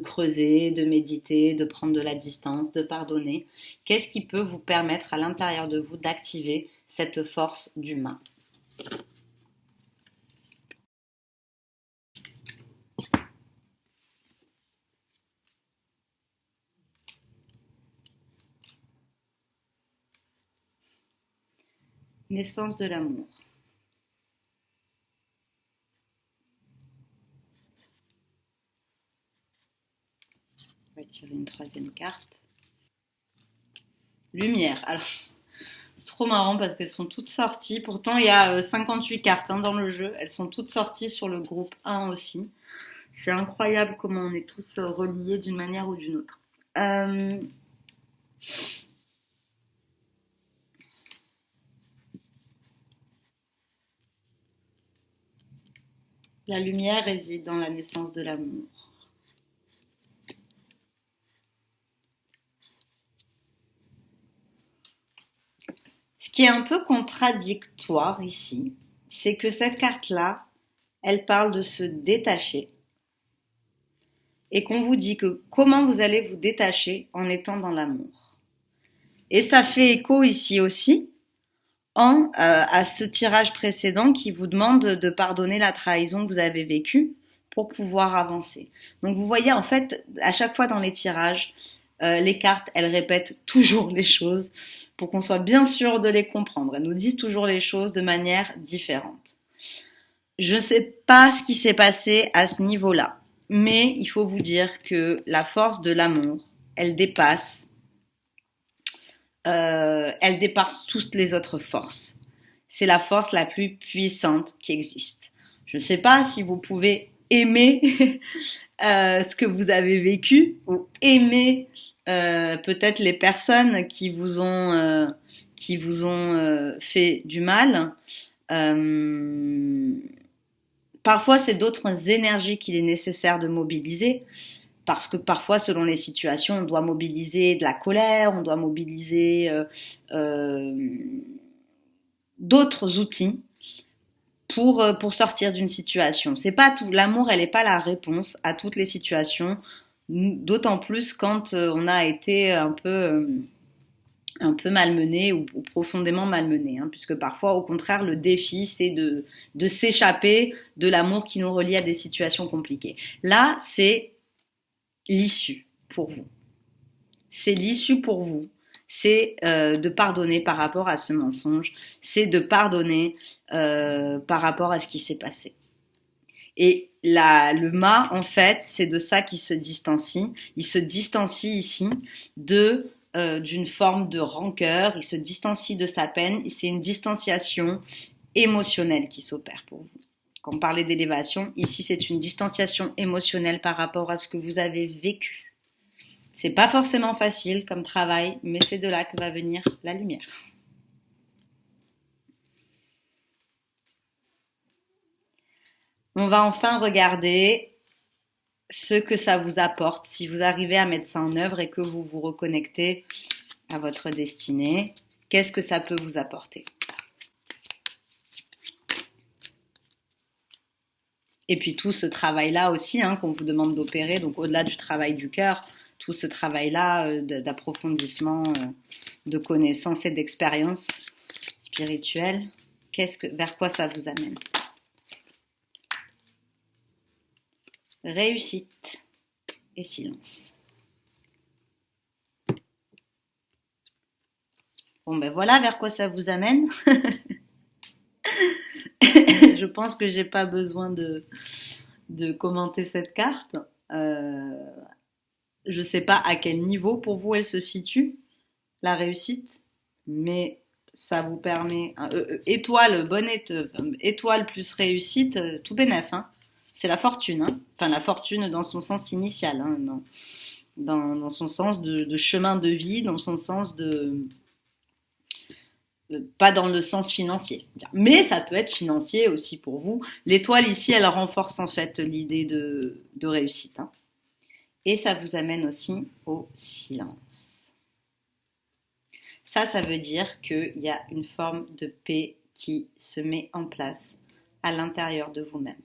creuser, de méditer, de prendre de la distance, de pardonner. Qu'est-ce qui peut vous permettre à l'intérieur de vous d'activer cette force du mât? Naissance de l'amour. On va tirer une troisième carte. Lumière. Alors, c'est trop marrant parce qu'elles sont toutes sorties. Pourtant, il y a 58 cartes dans le jeu. Elles sont toutes sorties sur le groupe 1 aussi. C'est incroyable comment on est tous reliés d'une manière ou d'une autre. La lumière réside dans la naissance de l'amour. Ce qui est un peu contradictoire ici, c'est que cette carte-là, elle parle de se détacher. Et qu'on vous dit que comment vous allez vous détacher en étant dans l'amour. Et ça fait écho ici aussi à ce tirage précédent qui vous demande de pardonner la trahison que vous avez vécue pour pouvoir avancer. Donc vous voyez en fait à chaque fois dans les tirages, les cartes elles répètent toujours les choses pour qu'on soit bien sûr de les comprendre. Elles nous disent toujours les choses de manière différente. Je ne sais pas ce qui s'est passé à ce niveau-là, mais il faut vous dire que la force de l'amour, elle dépasse toutes les autres forces. C'est la force la plus puissante qui existe. Je ne sais pas si vous pouvez aimer ce que vous avez vécu ou aimer peut-être les personnes qui vous ont fait du mal. Parfois, c'est d'autres énergies qu'il est nécessaire de mobiliser. Parce que parfois, selon les situations, on doit mobiliser de la colère, on doit mobiliser d'autres outils pour sortir d'une situation. C'est pas tout. L'amour, elle n'est pas la réponse à toutes les situations, d'autant plus quand on a été un peu malmené ou profondément malmené, hein, puisque parfois, au contraire, le défi, c'est de s'échapper de l'amour qui nous relie à des situations compliquées. Là, c'est l'issue pour vous. C'est l'issue pour vous. C'est de pardonner par rapport à ce mensonge. C'est de pardonner par rapport à ce qui s'est passé. Et le mât, en fait, c'est de ça qu'il se distancie. Il se distancie ici d'une forme de rancœur. Il se distancie de sa peine. C'est une distanciation émotionnelle qui s'opère pour vous. Quand on parlait d'élévation, ici c'est une distanciation émotionnelle par rapport à ce que vous avez vécu. C'est pas forcément facile comme travail, mais c'est de là que va venir la lumière. On va enfin regarder ce que ça vous apporte si vous arrivez à mettre ça en œuvre et que vous vous reconnectez à votre destinée. Qu'est-ce que ça peut vous apporter ? Et puis tout ce travail-là aussi qu'on vous demande d'opérer, donc au-delà du travail du cœur, tout ce travail-là d'approfondissement, de connaissances et d'expérience spirituelle, vers quoi ça vous amène ? Réussite et silence. Bon ben voilà vers quoi ça vous amène. Je pense que j'ai pas besoin de commenter cette carte. Je sais pas à quel niveau pour vous elle se situe, la réussite, mais ça vous permet étoile plus réussite, tout bénef. C'est la fortune, enfin la fortune dans son sens initial, dans son sens de chemin de vie, dans son sens pas dans le sens financier. Mais ça peut être financier aussi pour vous. L'étoile ici, elle renforce en fait l'idée de réussite. Et ça vous amène aussi au silence. Ça veut dire qu'il y a une forme de paix qui se met en place à l'intérieur de vous-même.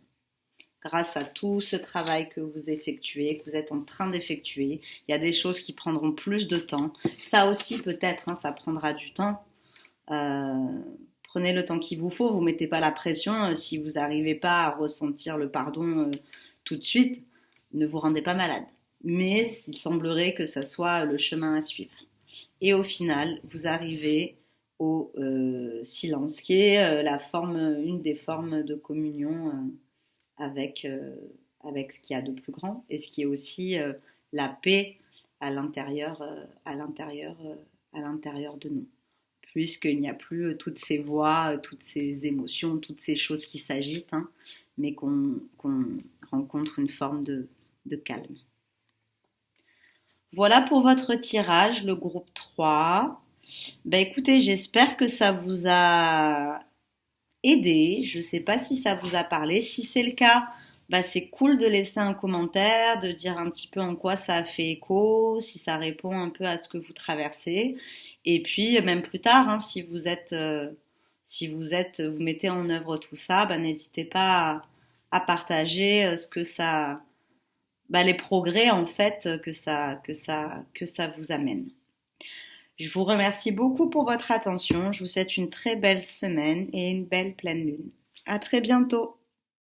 Grâce à tout ce travail que vous effectuez, que vous êtes en train d'effectuer, il y a des choses qui prendront plus de temps. Ça aussi peut-être, ça prendra du temps. Prenez le temps qu'il vous faut, vous mettez pas la pression si vous n'arrivez pas à ressentir le pardon tout de suite, ne vous rendez pas malade. Mais il semblerait que ça soit le chemin à suivre. Et au final, vous arrivez au silence, qui est une des formes de communion avec ce qu'il y a de plus grand et ce qui est aussi la paix à l'intérieur de nous. Puisqu'il n'y a plus toutes ces voix, toutes ces émotions, toutes ces choses qui s'agitent, mais qu'on rencontre une forme de calme. Voilà pour votre tirage, le groupe 3. Écoutez, j'espère que ça vous a aidé. Je ne sais pas si ça vous a parlé. Si c'est le cas, c'est cool de laisser un commentaire, de dire un petit peu en quoi ça a fait écho, si ça répond un peu à ce que vous traversez. Et puis, même plus tard, si vous mettez en œuvre tout ça, n'hésitez pas à partager ce que ça, bah, les progrès en fait que ça vous amène. Je vous remercie beaucoup pour votre attention. Je vous souhaite une très belle semaine et une belle pleine lune. À très bientôt.